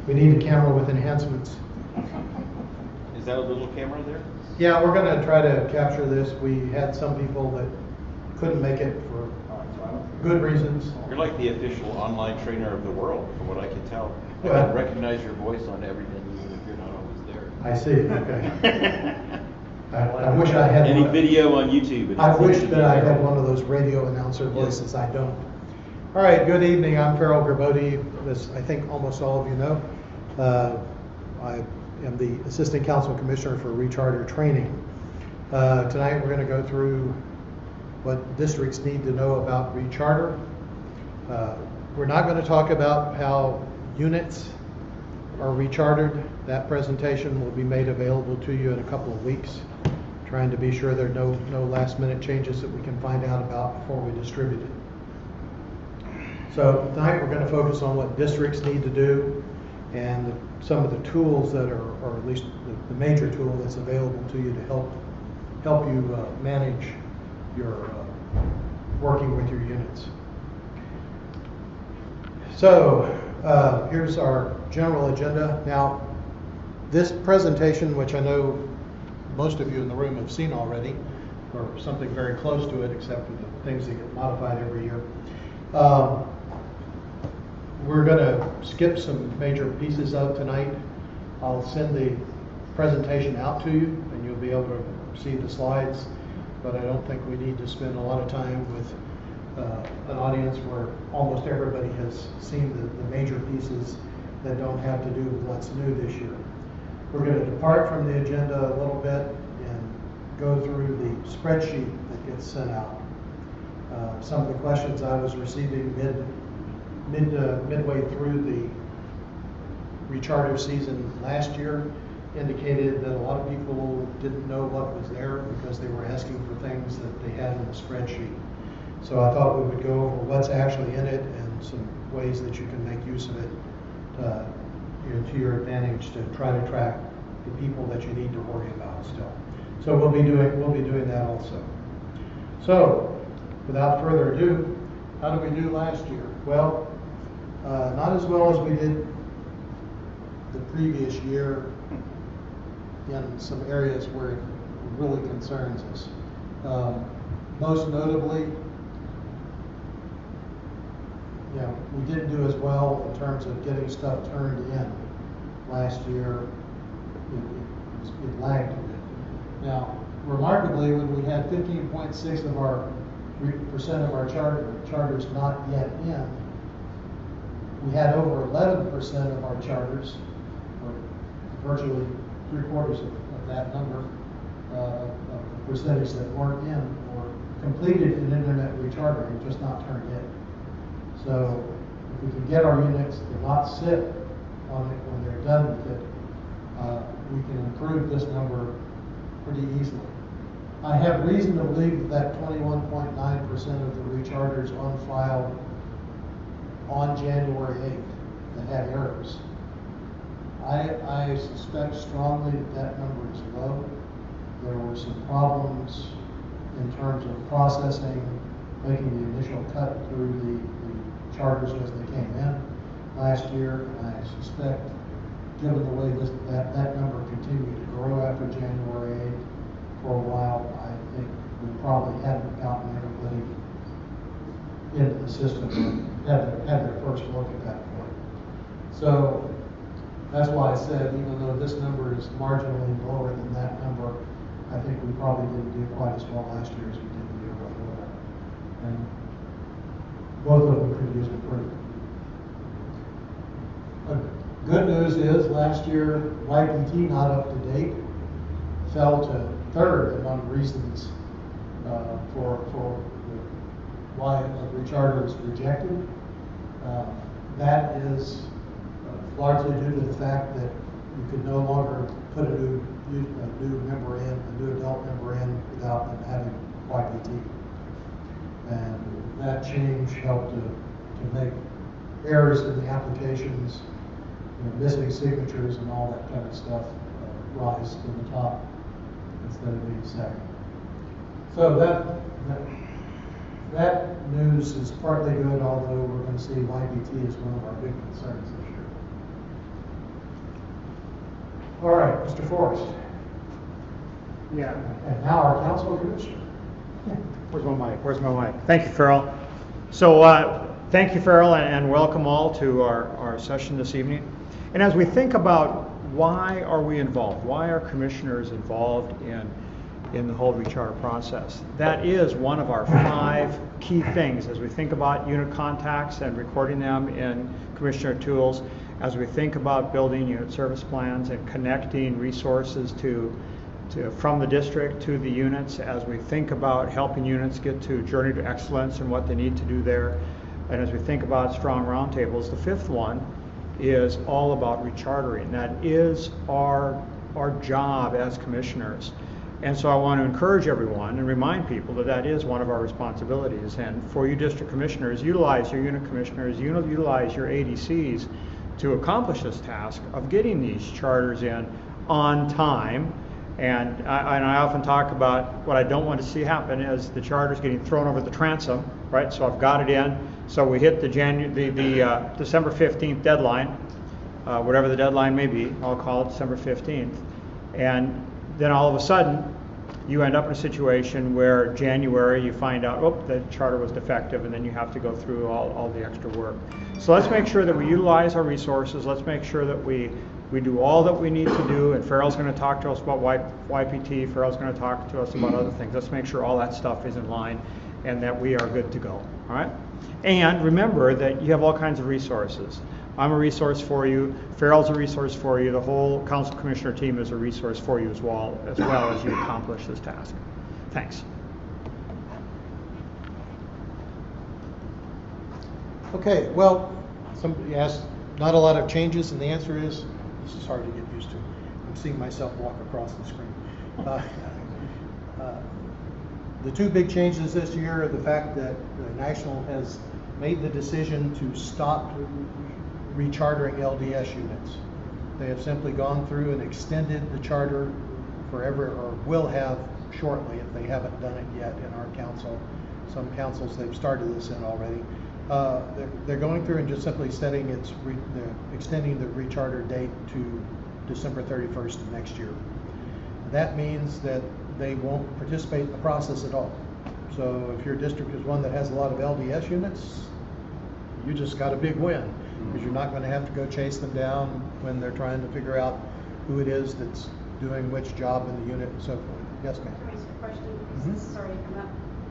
We need a camera with enhancements. Is that a little camera there? Yeah, we're going to try to capture this. We had some people that couldn't make it for good reasons. You're like the official online trainer of the world, from what I can tell. I Well, can recognize your voice on everything, even if you're not always there. I see, okay. I wish I had Any one. video on YouTube. I wish that I had one of those radio announcer voices. I don't. All right, good evening. I'm Farrell Gerbode, as I think almost all of you know. I am the Assistant Council Commissioner for Recharter Training. Tonight we're going to go through what districts need to know about Recharter. We're not going to talk about how units are rechartered. That presentation will be made available to you in a couple of weeks, trying to be sure there are no last minute changes that we can find out about before we distribute it. So tonight we're going to focus on what districts need to do and some of the tools that are, or at least the major tool that's available to you to help you manage your working with your units. So here's our general agenda. Now, this presentation, which I know most of you in the room have seen already, or something very close to it, except for the things that get modified every year. We're going to skip some major pieces of tonight. I'll send the presentation out to you, and you'll be able to see the slides, but I don't think we need to spend a lot of time with an audience where almost everybody has seen the major pieces that don't have to do with what's new this year. We're going to depart from the agenda a little bit and go through the spreadsheet that gets sent out. Some of the questions I was receiving midway through the Recharter season last year indicated that a lot of people didn't know what was there because they were asking for things that they had in the spreadsheet. So I thought we would go over what's actually in it and some ways that you can make use of it to your advantage to try to track the people that you need to worry about still. So we'll be doing that also. So without further ado, how did we do last year? Well, not as well as we did the previous year in some areas where it really concerns us. Most notably, we didn't do as well in terms of getting stuff turned in last year. It lagged a bit. Now, remarkably, when we had 15.6% of our charters not yet in, we had over 11% of our charters, or virtually 3/4 of that number, of the percentage that weren't in or completed an internet rechartering, just not turned in. So if we can get our units to not sit on it when they're done with it, we can improve this number pretty easily. I have reason to believe that 21.9% of the recharters on file on January 8th that had errors. I suspect strongly that number is low. There were some problems in terms of processing, making the initial cut through the charters as they came in last year, and I suspect, given the way that number continued to grow after January 8th for a while, I think we probably hadn't gotten everybody into the system and had their first look at that point. So that's why I said, even though this number is marginally lower than that number, I think we probably didn't do quite as well last year as we did the year before. And both of them could use improvement. Good news is last year, YPT not up to date fell to third among reasons for why a recharter is rejected. That is largely due to the fact that you could no longer put a new member in, a new adult member in, without them having YPT. And that change helped to make errors in the applications, missing signatures and all that kind of stuff rise to the top instead of being second. So that news is partly good, although we're going to see YPT as one of our big concerns this year. All right, Mr. Forrest. Yeah. And now our council commissioner. Where's my mic? Thank you, Farrell. So thank you, Farrell, and welcome all to our session this evening. And as we think about why are we involved, why are commissioners involved in the whole recharter process, that is one of our 5 key things as we think about unit contacts and recording them in commissioner tools, as we think about building unit service plans and connecting resources from the district to the units, as we think about helping units get to journey to excellence and what they need to do there, and as we think about strong roundtables. The 5th one is all about rechartering. That is our job as commissioners. And so I want to encourage everyone and remind people that that is one of our responsibilities. And for you district commissioners, utilize your unit commissioners, utilize your ADCs to accomplish this task of getting these charters in on time. And I often talk about what I don't want to see happen is the charters getting thrown over the transom, right? So I've got it in. So we hit the December 15th deadline, whatever the deadline may be. I'll call it December 15th. And then all of a sudden, you end up in a situation where January you find out, oh, the charter was defective, and then you have to go through all the extra work. So let's make sure that we utilize our resources. Let's make sure that we do all that we need to do, and Farrell's going to talk to us about YPT. Farrell's going to talk to us about other things. Let's make sure all that stuff is in line and that we are good to go, all right? And remember that you have all kinds of resources. I'm a resource for you. Farrell's a resource for you. The whole council commissioner team is a resource for you as well as you accomplish this task. Thanks. Okay, well, somebody asked, not a lot of changes, and the answer is, this is hard to get used to. I'm seeing myself walk across the screen. The 2 big changes this year are the fact that National has made the decision to stop rechartering LDS units. They have simply gone through and extended the charter forever, or will have shortly if they haven't done it yet in our council. Some councils they've started this in already. They're going through and just simply extending the recharter date to December 31st of next year. That means that they won't participate in the process at all. So if your district is one that has a lot of LDS units, you just got a big win, because you're not going to have to go chase them down when they're trying to figure out who it is that's doing which job in the unit and so forth. Yes, ma'am. Can I ask a question? Because this is already come up.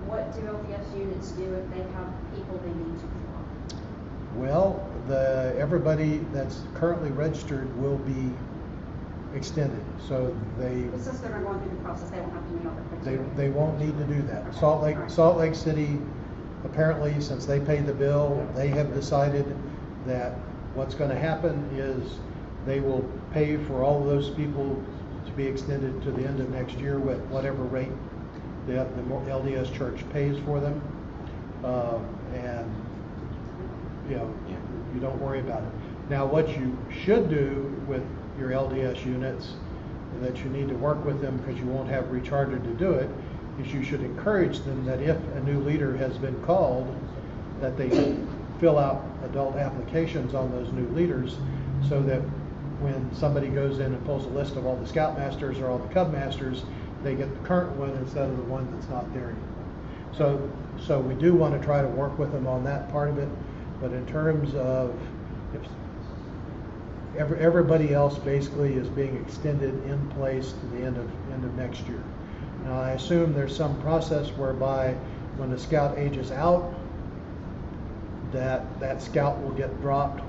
What do LDS units do if they have people they need to draw? Well, everybody that's currently registered will be extended. So But since they're not going through the process, they won't have to meet all the criteria. they won't need to do that. Okay. Salt Lake City, apparently, since they paid the bill, they have decided that what's going to happen is they will pay for all of those people to be extended to the end of next year with whatever rate the LDS church pays for them, and you don't worry about it. Now, what you should do with your LDS units, that you need to work with them because you won't have recharter to do it, is you should encourage them that if a new leader has been called, that they fill out adult applications on those new leaders, so that when somebody goes in and pulls a list of all the scoutmasters or all the cub masters, they get the current one instead of the one that's not there anymore. So we do want to try to work with them on that part of it, but in terms of if everybody else basically is being extended in place to the end of next year. Now, I assume there's some process whereby when the scout ages out, that scout will get dropped,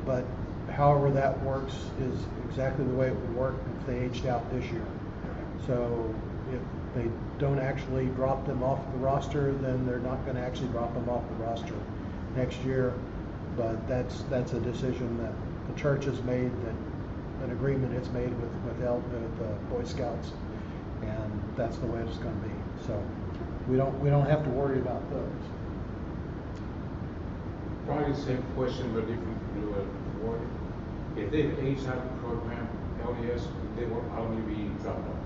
but however that works is exactly the way it would work if they aged out this year. So if they don't actually drop them off the roster, then they're not going to actually drop them off the roster next year. But that's a decision that the church has made, that an agreement it's made with the Boy Scouts, and that's the way it's going to be. So we don't have to worry about those. Probably the same question, but different word. If they've aged out of the program, LDS, they will only be dropped off.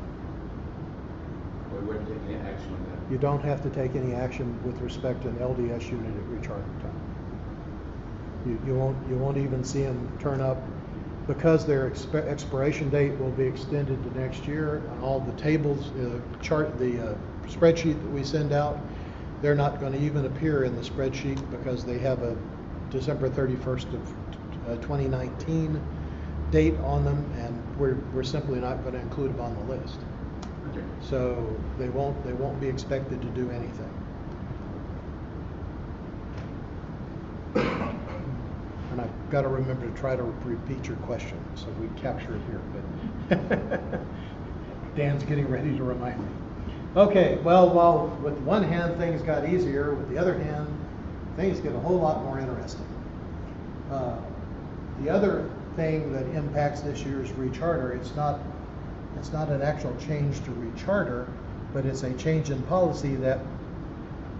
We wouldn't take any action on that. You don't have to take any action with respect to an LDS unit at recharter time. You won't even see them turn up because their expiration date will be extended to next year, on all the tables, the spreadsheet that we send out, they're not going to even appear in the spreadsheet because they have a December 31st of 2019 date on them, and we're simply not going to include them on the list. Okay. So they won't be expected to do anything. And I've got to remember to try to repeat your question so we capture it here. But Dan's getting ready to remind me. Okay, well, while with one hand things got easier, with the other hand things get a whole lot more interesting. The other thing that impacts this year's Recharter, it's not an actual change to Recharter, but it's a change in policy that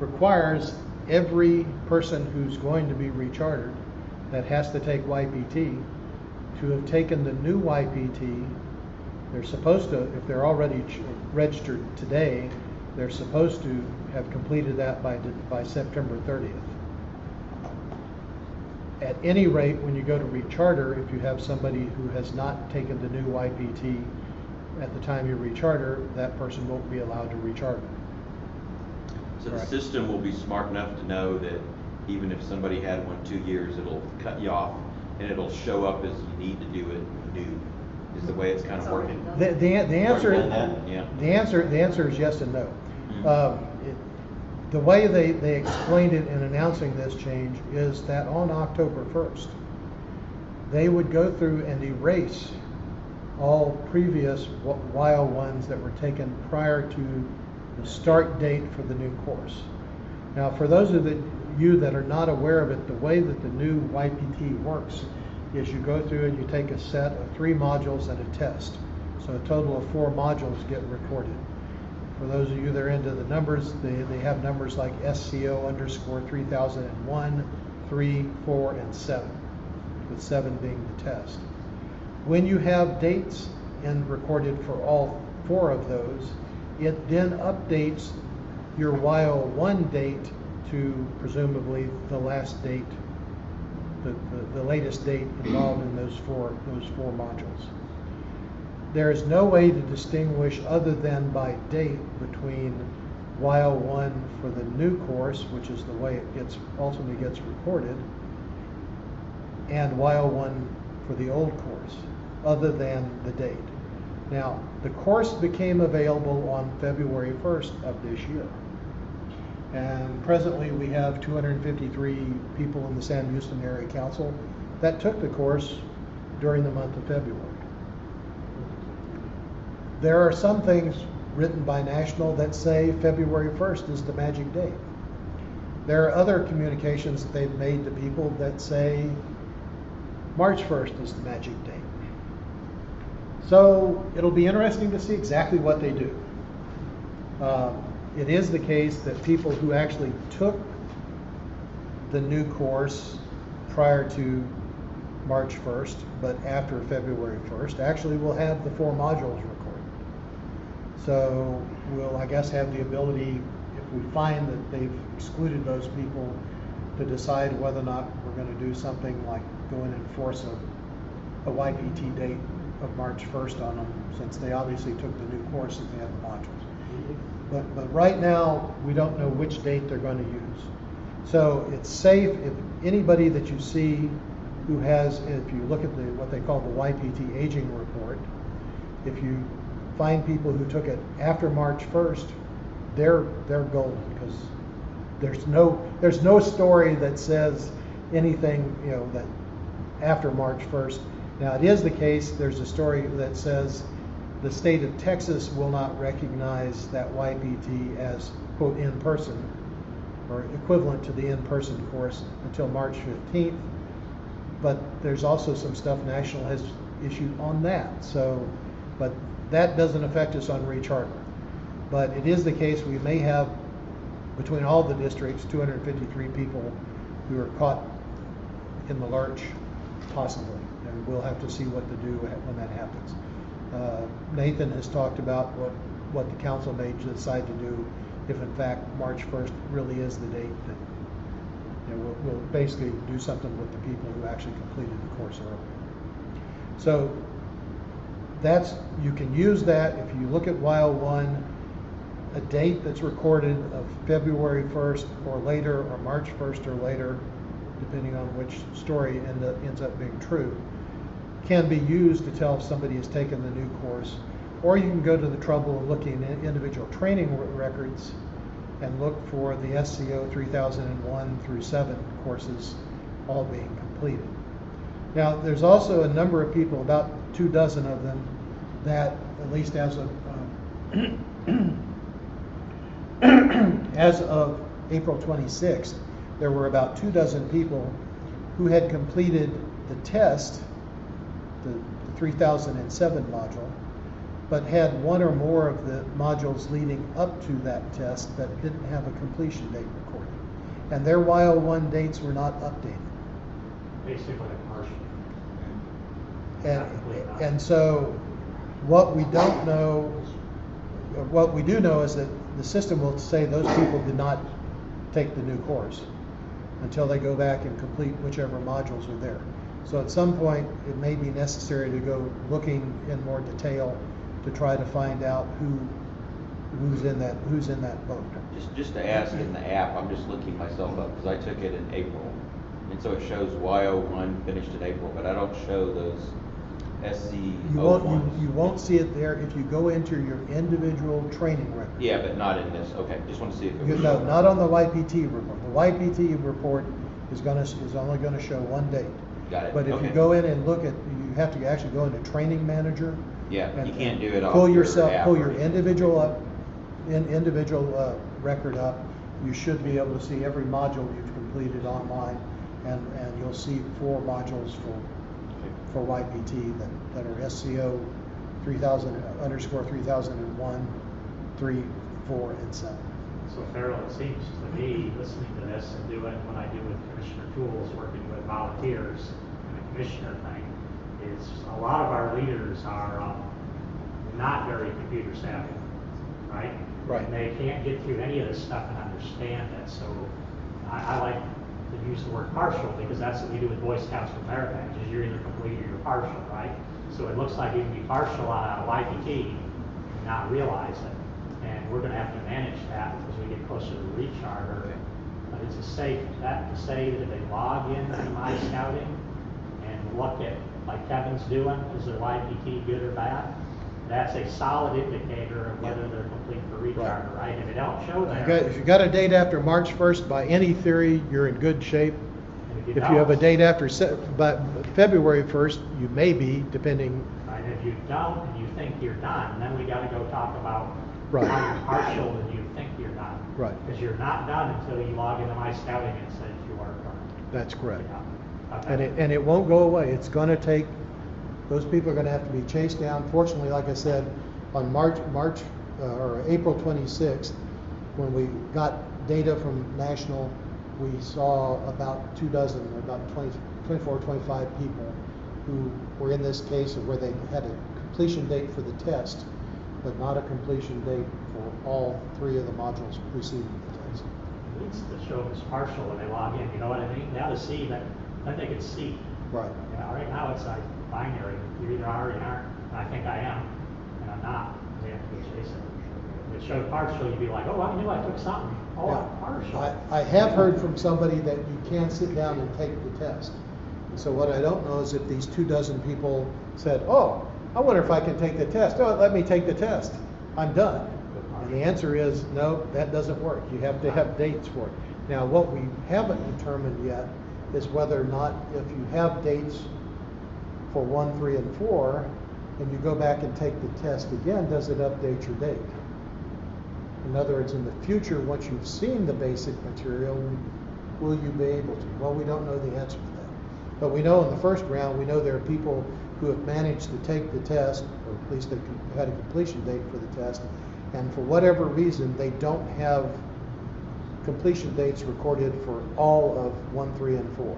requires every person who's going to be rechartered that has to take YPT to have taken the new YPT. They're supposed to, if they're already registered today, they're supposed to have completed that by September 30th. At any rate, when you go to Recharter, if you have somebody who has not taken the new YPT at the time you recharter, that person won't be allowed to recharter. So the Right. system will be smart enough to know that even if somebody had one 2 years, it'll cut you off and it'll show up as you need to do it new, is the way it's kind of It's already working. done. The answer, Already done that? Yeah. the answer is yes and no. Mhm. The way they explained it in announcing this change is that on October 1st, they would go through and erase all previous wild ones that were taken prior to the start date for the new course. Now, for those of you that are not aware of it, the way that the new YPT works is you go through and you take a set of 3 modules and a test. So a total of 4 modules get recorded. For those of you that are into the numbers, they have numbers like SCO_3001, 3, 4, and 7, with 7 being the test. When you have dates recorded for all 4 of those, it then updates your YO1 date to presumably the last date, the latest date involved in those four modules. There is no way to distinguish other than by date between YO1 for the new course, which is the way it ultimately gets recorded, and YO1 for the old course, other than the date. Now, the course became available on February 1st of this year. And presently we have 253 people in the Sam Houston Area Council that took the course during the month of February. There are some things written by National that say February 1st is the magic date. There are other communications that they've made to people that say March 1st is the magic date. So it'll be interesting to see exactly what they do. It is the case that people who actually took the new course prior to March 1st, but after February 1st, actually will have the 4 modules recorded. So we'll, I guess, have the ability, if we find that they've excluded those people, to decide whether or not we're going to do something like go in and enforce a YPT date of March 1st on them, since they obviously took the new course and they have the modules. But right now, we don't know which date they're going to use. So it's safe if anybody that you see who has, if you look at what they call the YPT aging report, if you find people who took it after March 1st, they're golden, because there's no story that says anything, that after March 1st. Now, it is the case, there's a story that says the state of Texas will not recognize that YPT as, quote, in person, or equivalent to the in-person course until March 15th. But there's also some stuff National has issued on that. So, but that doesn't affect us on Recharter. But it is the case we may have, between all the districts, 253 people who are caught in the lurch, possibly. And we'll have to see what to do when that happens. Nathan has talked about what the council may decide to do if in fact March 1st really is the date that we'll basically do something with the people who actually completed the course early. So that's, you can use that if you look at YO1, a date that's recorded of February 1st or later, or March 1st or later, depending on which story ends up being true, can be used to tell if somebody has taken the new course. Or you can go to the trouble of looking at individual training records and look for the SCO 3001 through 7 courses all being completed. Now, there's also a number of people, about 24 of them, that at least as of as of April 26th, there were about 24 people who had completed the test, the 3007 module, but had one or more of the modules leading up to that test that didn't have a completion date recorded. And their YO1 dates were not updated. Basically a partial. And so what we don't know, what we do know is that the system will say those people did not take the new course until they go back and complete whichever modules are there. So at some point it may be necessary to go looking in more detail to try to find out who's in that boat. Just to ask in the app, I'm just looking myself up because I took it in April. And so it shows YO1 finished in April, but I don't show those SC01s. You won't see it there if you go into your individual training record. Yeah, but not in this. Okay, just want to see if it was No, showing. not on the YPT report. The YPT report is only going to show one date. Got it. But if you Okay. go in and look at, you have to actually go into Training Manager. Yeah, and you can't do it off pull your yourself, app pull or your anything. individual record up. You should be able to see every module you've completed online, and you'll see 4 modules for YPT that are SCO 3000_3001, 3, 4, and 7. So Farrell, it seems to me, listening to this and doing what I do with Commissioner Tools, working with volunteers and the commissioner thing, is a lot of our leaders are not very computer savvy, right? Right. And they can't get through any of this stuff and understand it. So I like to use the word partial because that's what we do with Boy Scouts with Americans, is you're either complete or you're partial, right? So it looks like you can be partial on a YPT and not realize it. And we're going to have to manage that as we get closer to the Recharter. But it's a safe bet to say that if they log in to My Scouting and look at, like Kevin's doing, is their YPT good or bad? That's a solid indicator of whether they're complete for Recharter, right? If they don't show there, If you got a date after March 1st, by any theory, you're in good shape. and If you have a date after but February 1st, you may be, depending. right, if you don't and you think you're done, then we got to go talk about Right. how you're partial and you think you're done. Right. Because you're not done until you log into My Scouting and it says you are done. That's correct. Yeah. And Okay. it won't go away. It's going to take, those people are going to have to be chased down. Fortunately, like I said, on April 26th, when we got data from National, we saw about 24, 25 people who were in this case of where they had a completion date for the test, but not a completion date for all 3 of the modules preceding the test. It needs to show it's partial when they log in, you know what I mean? Now to see that, then they can see. Right. Yeah, right now it's like binary. You either are or you aren't. And I think I am, and I'm not. We have to be chasing. If it showed partial, you'd be like, oh, I knew I took something. Oh, Yeah. I'm partial. I have heard from somebody that you can sit down and take the test. So what I don't know is if these 24 people said, oh, I wonder if I can take the test. Oh, let me take the test. I'm done. And the answer is, no, that doesn't work. You have to have dates for it. Now, what we haven't determined yet is whether or not if you have dates for 1, 3, and 4, and you go back and take the test again, does it update your date? In other words, in the future, once you've seen the basic material, will you be able to? Well, we don't know the answer to that. But we know in the first round, we know there are people who have managed to take the test, or at least they had a completion date for the test, and for whatever reason, they don't have completion dates recorded for all of 1, 3, and 4.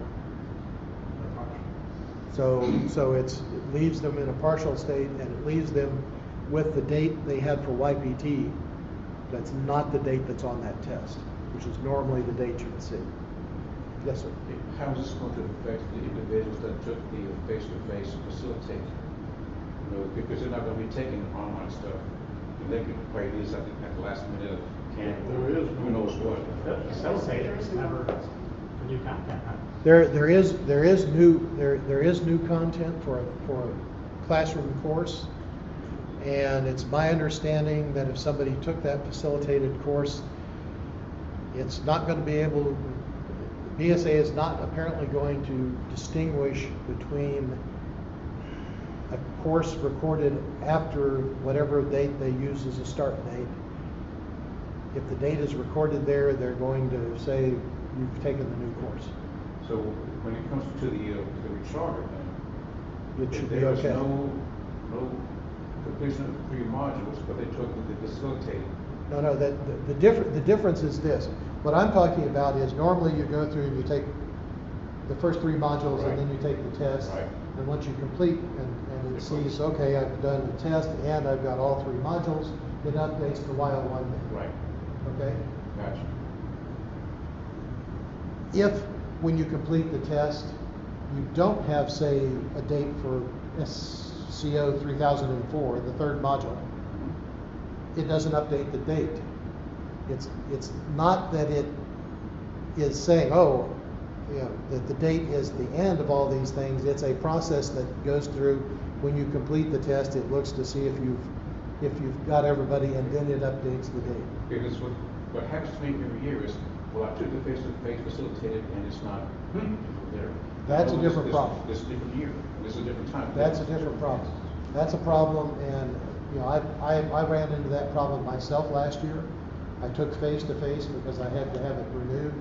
So it leaves them in a partial state, and it leaves them with the date they had for YPT. That's not the date that's on that test, which is normally the date you would see. Yes, sir. How is this going to affect the individuals that that took the face-to-face facilitate, you know, because they're not gonna be taking online stuff. And they could probably do something at the last minute, can't, who knows what. Facilitate is never for new content, huh? There is new content for a classroom course, and it's my understanding that if somebody took that facilitated course, it's not going to be able. BSA is not apparently going to distinguish between a course recorded after whatever date they use as a start date. If the date is recorded there, they're going to say you've taken the new course. So when it comes to the recharter, then, It should be there is okay. no completion of the 3 modules, but they took the facilitated. No, the difference is this. What I'm talking about is normally you go through and you take the first 3 modules and then you take the test. Right. And once you complete and it sees, okay, I've done the test and I've got all 3 modules, it updates the while one day. Right. Okay? Gotcha. If, when you complete the test, you don't have, say, a date for SCO 3004, the 3rd module, it doesn't update the date. It's not that it is saying, oh, you know, that the date is the end of all these things. It's a process that goes through. When you complete the test, it looks to see if you've got everybody, and then it updates the date. Because what happens to me every year is, well, I took the face-to-face facilitated and it's not there. That's a Oh, different problem. This is a different year. This is a different time. That's a different problem. That's a problem, and you know, I ran into that problem myself last year. I took face-to-face because I had to have it renewed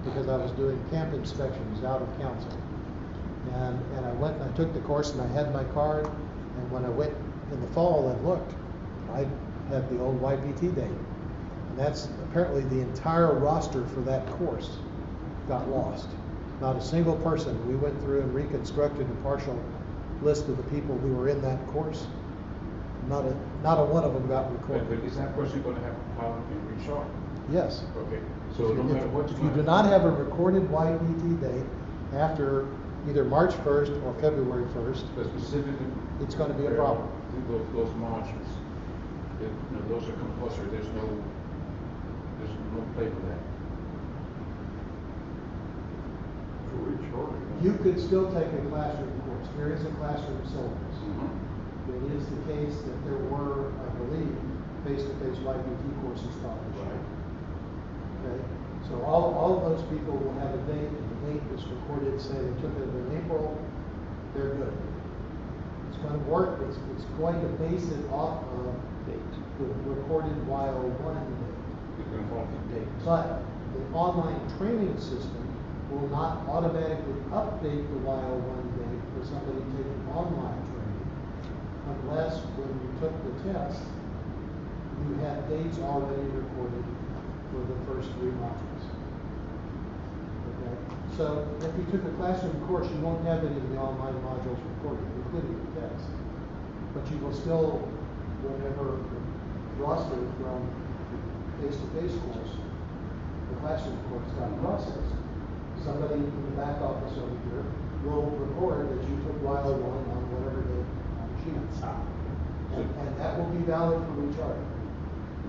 because I was doing camp inspections out of council. And I went and I took the course and I had my card, and when I went in the fall and looked, I had the old YPT date. And that's apparently the entire roster for that course got lost. Not a single person. We went through and reconstructed a partial list of the people who were in that course. Not a one of them got recorded. But is that person going to have a problem in Recharter? Yes. Okay. So no matter what If you do not have a recorded YPT date after either March 1st or February 1st, But specifically, it's going to be a problem. Those modules, you know, those are compulsory. There's no play for that. You could still take a classroom course. There is a classroom syllabus. It is the case that there were, I believe, face-to-face YPT courses taught this year. Okay? So all of those people will have a date, and the date is recorded, say they took it in April, they're good. It's going to work, it's going to base it off of the recorded while one date. It's going to fall to date. But the online training system will not automatically update the while one date for somebody taking online training unless when you took the test, you had dates already recorded for the first 3 modules. Okay? So if you took a classroom course, you won't have any of the online modules recorded, including the test. But you will still, whatever roster from face-to-face course, the classroom course got processed. Somebody in the back office over here will record that you took while one on whatever day on the sheet. And that will be valid for Recharter.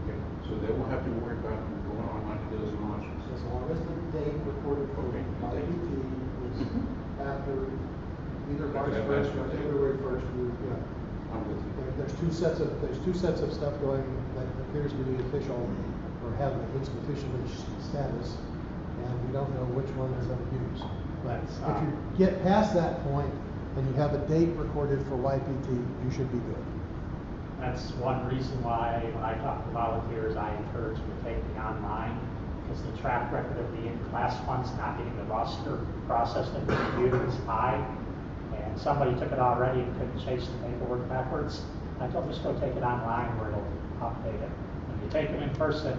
Okay. So they won't have to worry about going online to those modules. As long as the date recorded for Okay. YPT is after either March Okay, 1st or that's- February 1st, yeah. I'm with you. There's two sets of stuff going that appears to be official or have at least official status, and we don't know which one they're going to use. But if you get past that point and you have a date recorded for YPT, you should be good. That's one reason why when I talk to volunteers, I encourage them to take the online, because the track record of the in-class ones not getting the roster processed in the computer is high. And somebody took it already and couldn't chase the paperwork backwards. I told them just go take it online where it'll update it. When you take them in person,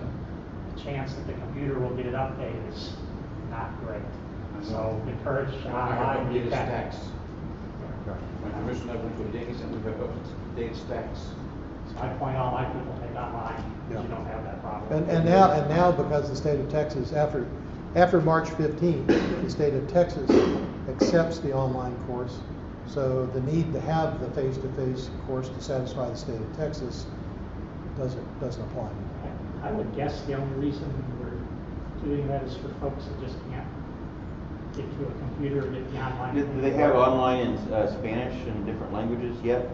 the chance that the computer will get it updated is not great. So encourage online. I You have can. stacks. My commissioner went to a data center, we have up-to-date stacks. So I point all my people take online, Yeah. because you don't have that problem. And now because the state of Texas, after after March 15th, the state of Texas accepts the online course. So the need to have the face-to-face course to satisfy the state of Texas doesn't apply. I would guess the only reason we're doing that is for folks that just can't get to a computer or get the online. Do they have online in Spanish and different languages yet?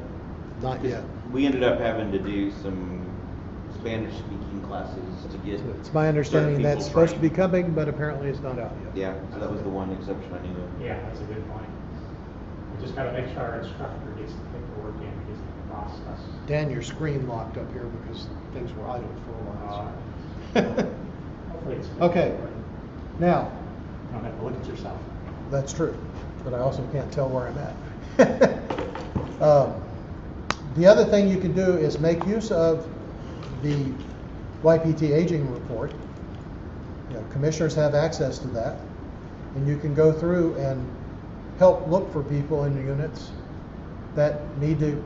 Not yet. We ended up having to do some Spanish-speaking classes to get. It's my understanding certain that's people supposed to be trained. coming, but apparently it's not out yet. Yeah, so that was the one exception I knew of. Yeah, that's a good point. We just gotta make sure our instructor gets the paperwork in, gets the process. Dan, your screen locked up here because things were idle for a while. Hopefully it's. Okay. Now, You don't have to look at yourself. that's true, but I also can't tell where I'm at. The other thing you can do is make use of the YPT aging report. You know, commissioners have access to that, and you can go through and help look for people in the units that need to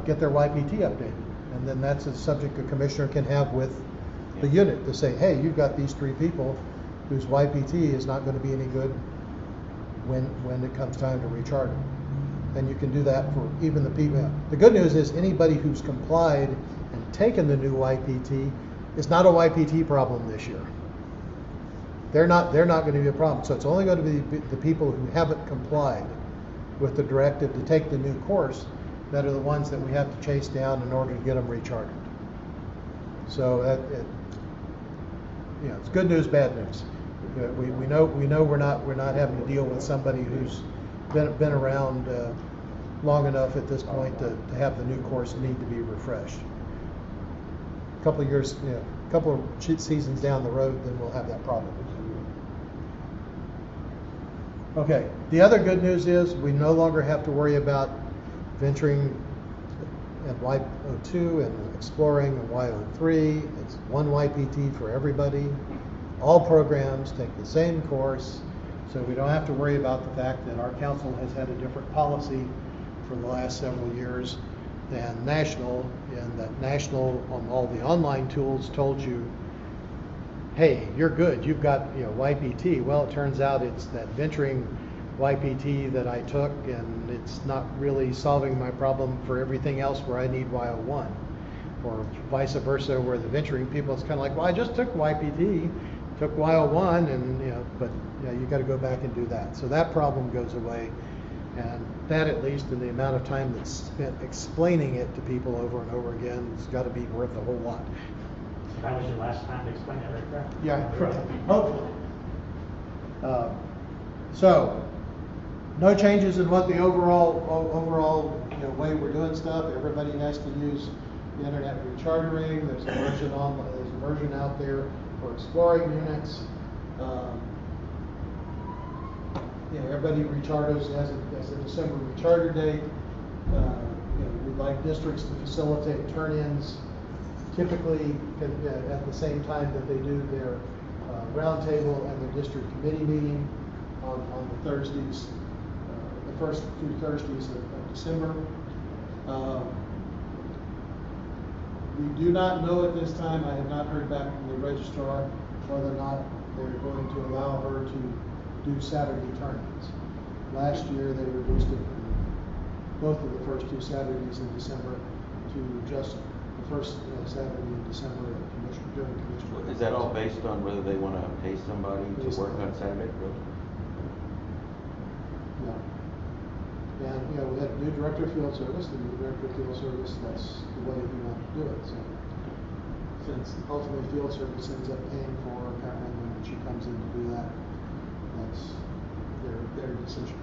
get their YPT updated. And then that's a subject a commissioner can have with the unit to say, hey, you've got these 3 people whose YPT is not going to be any good when it comes time to recharter. And you can do that for even the people. The good news is anybody who's complied and taken the new YPT is not a YPT problem this year. They're not going to be a problem. So it's only going to be the people who haven't complied with the directive to take the new course that are the ones that we have to chase down in order to get them rechartered. So it's good news, bad news. We know we're not having to deal with somebody who's been around long enough at this point to have the new course need to be refreshed. A couple of years, a couple of seasons down the road, then we'll have that problem. Okay, the other good news is we no longer have to worry about venturing at Y02 and exploring in Y03. It's one YPT for everybody. All programs take the same course, so we don't have to worry about the fact that our council has had a different policy for the last several years than national, and that national on all the online tools told you, hey, you're good, you've got YPT. Well, it turns out it's that venturing YPT that I took, and it's not really solving my problem for everything else where I need Y01, or vice versa, where the venturing people, it's kind of like, well, I just took YPT, took Y01, and but you got to go back and do that. So that problem goes away, and that, at least in the amount of time that's spent explaining it to people over and over again, has got to be worth a whole lot. So that was your last time to explain it right there? Yeah, hopefully. So, no changes in what the overall way we're doing stuff. Everybody has to use the internet rechartering. There's a version out there for exploring units. Everybody recharters has a December recharter date. We'd like districts to facilitate turn-ins typically at the same time that they do their roundtable and their district committee meeting on the Thursdays, the first 2 Thursdays of December. We do not know at this time, I have not heard back from the registrar whether or not they're going to allow her to do Saturday turn-ins. Last year they reduced it from both of the first 2 Saturdays in December to just the first Saturday in December during commissioner. Is that all based on whether they want to pay somebody to work on Saturday? Yeah. And we had a new director of field service. The new director of field service, that's the way we want to do it. So since ultimately field service ends up paying for her, apparently when she comes in to do that, that's their decision.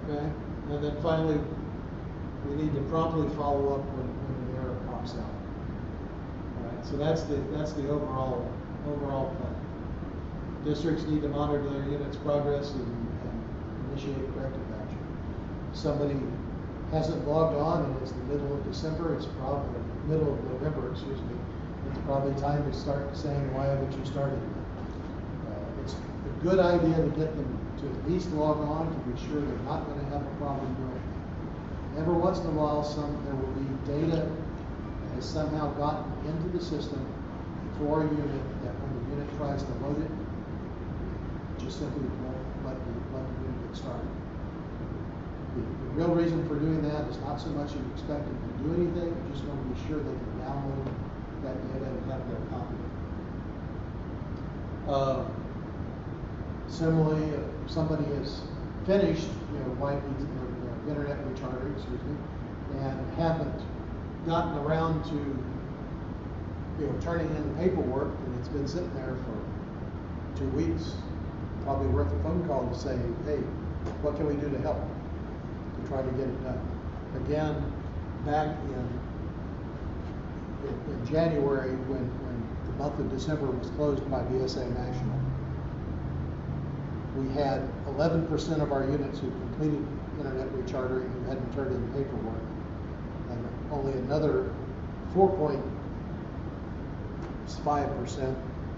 Okay? And then finally, we need to promptly follow up when an error pops out. All right, so that's the overall plan. Districts need to monitor their unit's progress and initiate corrective action. Somebody hasn't logged on and it's the middle of December, it's probably middle of November, excuse me. It's probably time to start saying, why haven't you started yet? It's a good idea to get them to at least log on to be sure they're not going to have a problem doing it. Every once in a while, there will be data that has somehow gotten into the system for a unit that when the unit tries to load it, just simply won't let the unit get started. The real reason for doing that is not so much you expect them to do anything, you just want to be sure they can download that data and have their copy. Similarly, if somebody is finished, internet recharter, and haven't gotten around to, turning in the paperwork, and it's been sitting there for 2 weeks, probably worth a phone call to say, hey, what can we do to help? To try to get it done. Again, back in January, when the month of December was closed by BSA National, we had 11% of our units who completed internet rechartering who hadn't turned in paperwork, and only another 4.5%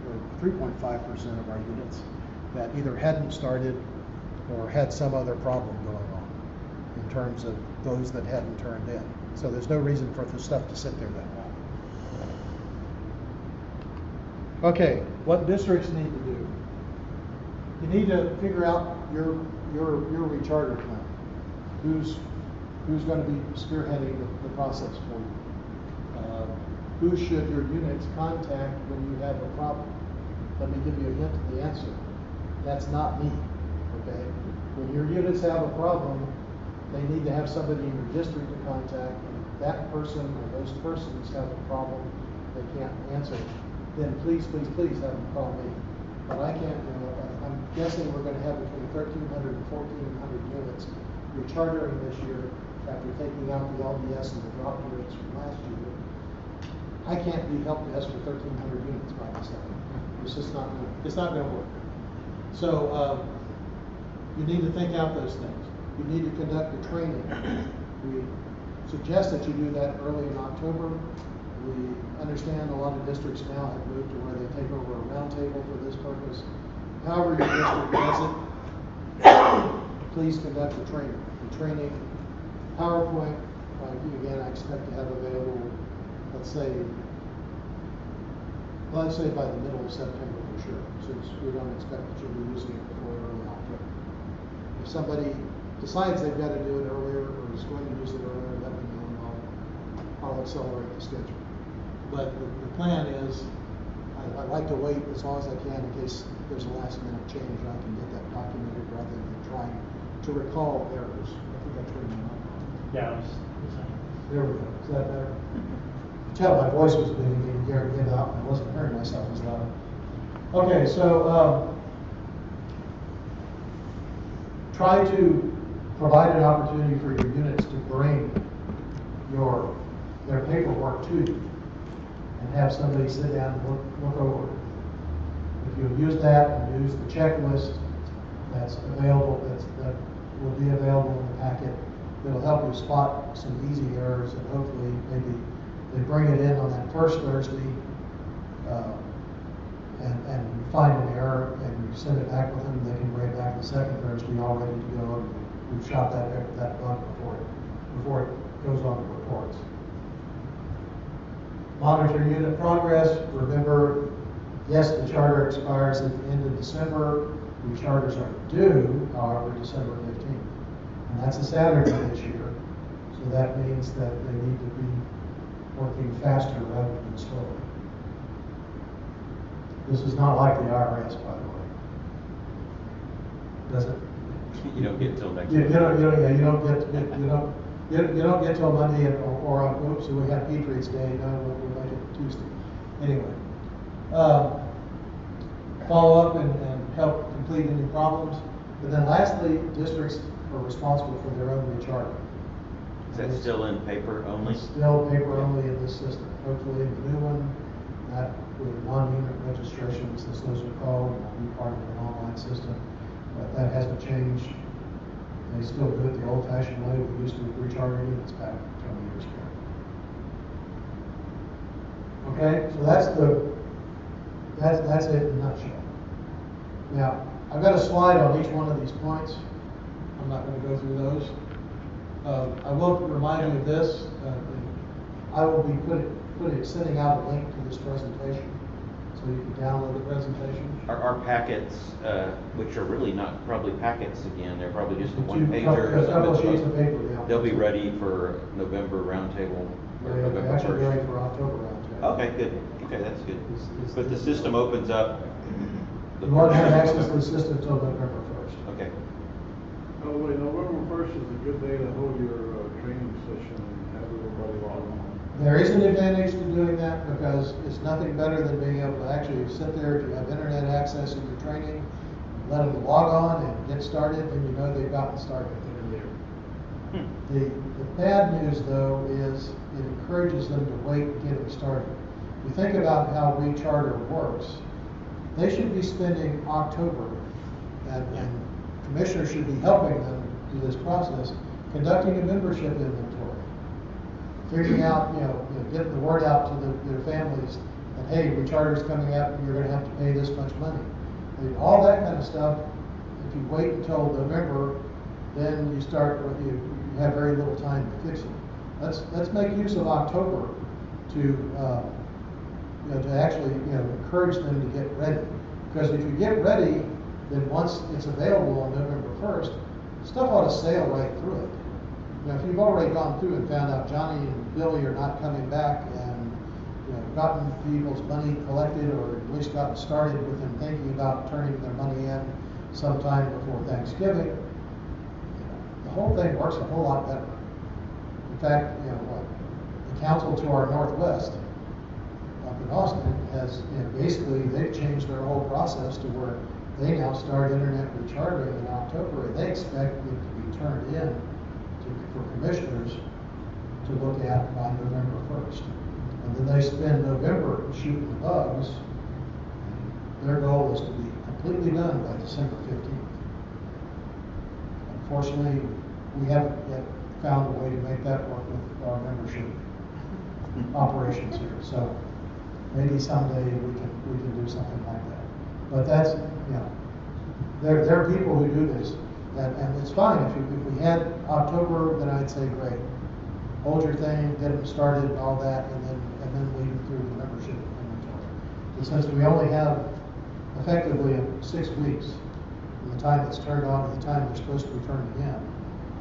or 3.5% of our units that either hadn't started or had some other problem going on in terms of those that hadn't turned in. So there's no reason for the stuff to sit there that long. Okay, what districts need to do? You need to figure out your recharter plan. Who's going to be spearheading the process for you? Who should your units contact when you have a problem? Let me give you a hint of the answer. That's not me, okay? When your units have a problem, they need to have somebody in your district to contact. And if that person or those persons have a problem they can't answer, then please have them call me. But I can't do it. I'm guessing we're going to have between 1,300 and 1,400 units rechartering this year after taking out the LDS and the drop units from last year. I can't be help desk for 1,300 units by myself. It's just not going to work. So you need to think out those things. You need to conduct the training. We suggest that you do that early in October. We understand a lot of districts now have moved to where they take over a roundtable for this purpose. However your district does it, please conduct the training. The training PowerPoint, again, I expect to have available, let's say by the middle of September for sure, since we don't expect that you'll be using it before early October. If somebody decides they've got to do it earlier or is going to use it earlier, let me know and I'll accelerate the schedule. But the plan is, I'd like to wait as long as I can in case there's a last minute change and I can get that documented rather than trying to recall errors. I think I turned them on. Yeah. There we go. Is that better? Tell my voice was being give out and I wasn't hearing myself as loud. Okay, so try to provide an opportunity for your units to bring their paperwork to you and have somebody sit down and look over it. If you'll use that and use the checklist that's available, that will be available in the packet, it'll help you spot some easy errors and hopefully maybe they bring it in on that first Thursday and you find an error and you send it back with them, they can bring it back the second Thursday all ready to go. We've shot that bug before it goes on the reports. Monitor unit progress. Remember, yes, the charter expires at the end of December. The charters are due, however, December 15th. And that's a Saturday this year. So that means that they need to be working faster rather than slower. This is not like the IRS, by the way. Does it? You don't get till next You week. don't get till Monday or oops, we have Patriots Day. No, we'll make it Tuesday. Anyway, follow up and help complete any problems. And then lastly, districts are responsible for their own recharting. Is that still in paper only? It's still paper only in this system. Hopefully in the new one, that with non-unit registrations, as those are called, will be part of an online system. But that hasn't changed. They still do it the old-fashioned way. We used to recharge units back 20 years ago. Okay, so that's it in a nutshell. Now, I've got a slide on each one of these points. I'm not going to go through those. I will remind you of this. I will be sending out a link to this presentation. So so you can download the presentation. Our packets, which are really not probably packets again, they're probably just a Two- one-pager. a couple of sheets of paper, yeah. They'll be ready for November roundtable. or They're November actually 1st. ready for October roundtable. Okay, good. Okay, that's good. It's- But the system opens up. the You won't have first- access to the system until November 1st. Okay. Oh, wait, November 1st is a good day to hold your training session and have everybody log on. There is an advantage to doing that because it's nothing better than being able to actually sit there if you have internet access in your training, let them log on and get started, and you know they've gotten started. The bad news though is it encourages them to wait getting started. You think about how Recharter works, they should be spending October, and commissioners should be helping them do this process, conducting a membership inventory, figuring out, getting the word out to their families that, hey, Recharter's coming up, and you're gonna have to pay this much money. And all that kind of stuff, if you wait until November, then you have very little time to fix it. Let's make use of October to actually, encourage them to get ready. Because if you get ready, then once it's available on November 1st, stuff ought to sail right through it. If you've already gone through and found out Johnny and Billy are not coming back and, gotten people's money collected, or at least gotten started with them thinking about turning their money in sometime before Thanksgiving, the whole thing works a whole lot better. In fact, the council to our northwest up in Austin has, basically they've changed their whole process to where they now start internet rechartering in October, and they expect it to be turned in for commissioners to look at by November 1st. And then they spend November shooting the bugs. Their goal is to be completely done by December 15th. Unfortunately, we haven't yet found a way to make that work with our membership operations here. So maybe someday we can do something like that. But that's, there are people who do this, and it's fine. If we had October, then I'd say great. Hold your thing, get them started, and all that, and then lead them through the membership inventory. But since we only have effectively 6 weeks from the time it's turned on to the time they're supposed to be turned in,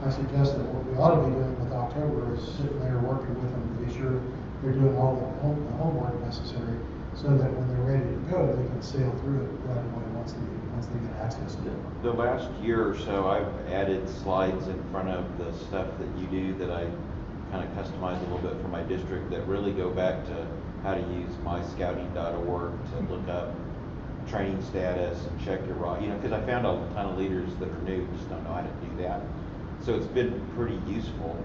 I suggest that what we ought to be doing with October is sitting there working with them to be sure they're doing all the homework necessary, so that when they're ready to go, they can sail through it right away once they get access to it. The last year or so, I've added slides in front of the stuff that you do that I kind of customize a little bit for my district that really go back to how to use myscouting.org to look up training status and check your raw, because I found a ton of leaders that are new just don't know how to do that. So it's been pretty useful.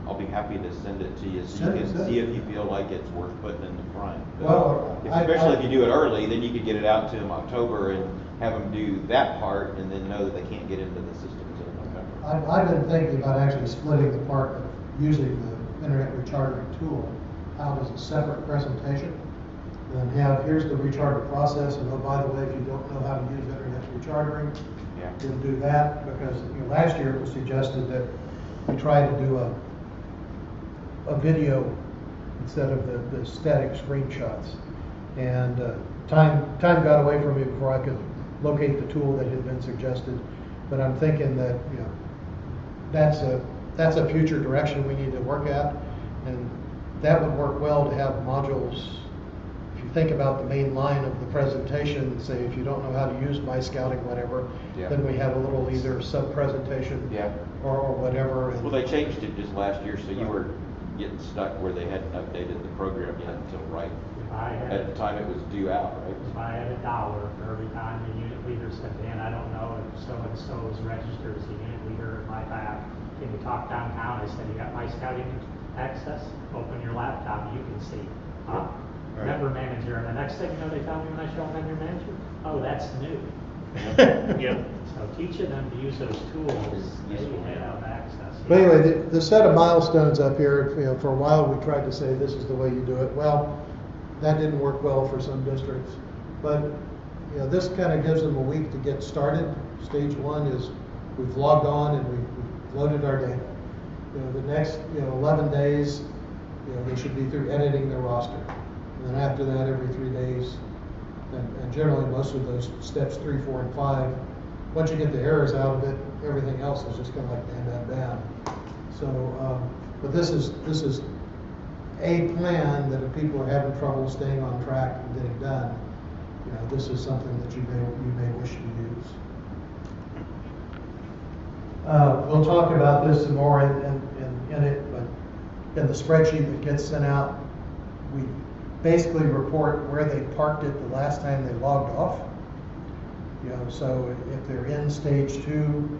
I'll be happy to send it to you so you can see if you feel like it's worth putting in the front. Well, especially if you do it early, then you could get it out to them October and have them do that part and then know that they can't get into the system until November. I've been thinking about actually splitting the part of using the internet rechartering tool out as a separate presentation, and have, here's the recharter process, and oh, by the way, if you don't know how to use internet rechartering, then do that, because last year it was suggested that we try to do a video instead of the static screenshots, and time got away from me before I could locate the tool that had been suggested. But I'm thinking that that's a future direction we need to work at, and that would work well to have modules. If you think about the main line of the presentation, say if you don't know how to use My Scouting, whatever, then we have a little either sub-presentation or whatever. Well, they changed it just last year, so you were getting stuck where they hadn't updated the program yet until at the time it was due out, right? If I had $1 for every time the unit leader said, Dan, I don't know if so-and-so is registered as a unit leader in my tab. Can you talk downtown? I said, you got My Scouting access? Open your laptop, you can see. Member manager, and the next thing you know, they tell me when I show up member manager, oh, that's new. So teaching them to use those tools, they have access. But anyway, the set of milestones up here, for a while we tried to say this is the way you do it. Well, that didn't work well for some districts. But this kind of gives them a week to get started. Stage 1 is we've logged on and we've loaded our data. The next 11 days, they should be through editing their roster. And then after that, every 3 days, And generally, most of those steps 3, 4, and 5, once you get the errors out of it, everything else is just kind of like bam, bam, bam. So, but this is a plan that if people are having trouble staying on track and getting done, you know, this is something that you may wish to use. We'll talk about this some more in it, but in the spreadsheet that gets sent out, we basically report where they parked it the last time they logged off. You know, so if they're in stage 2, you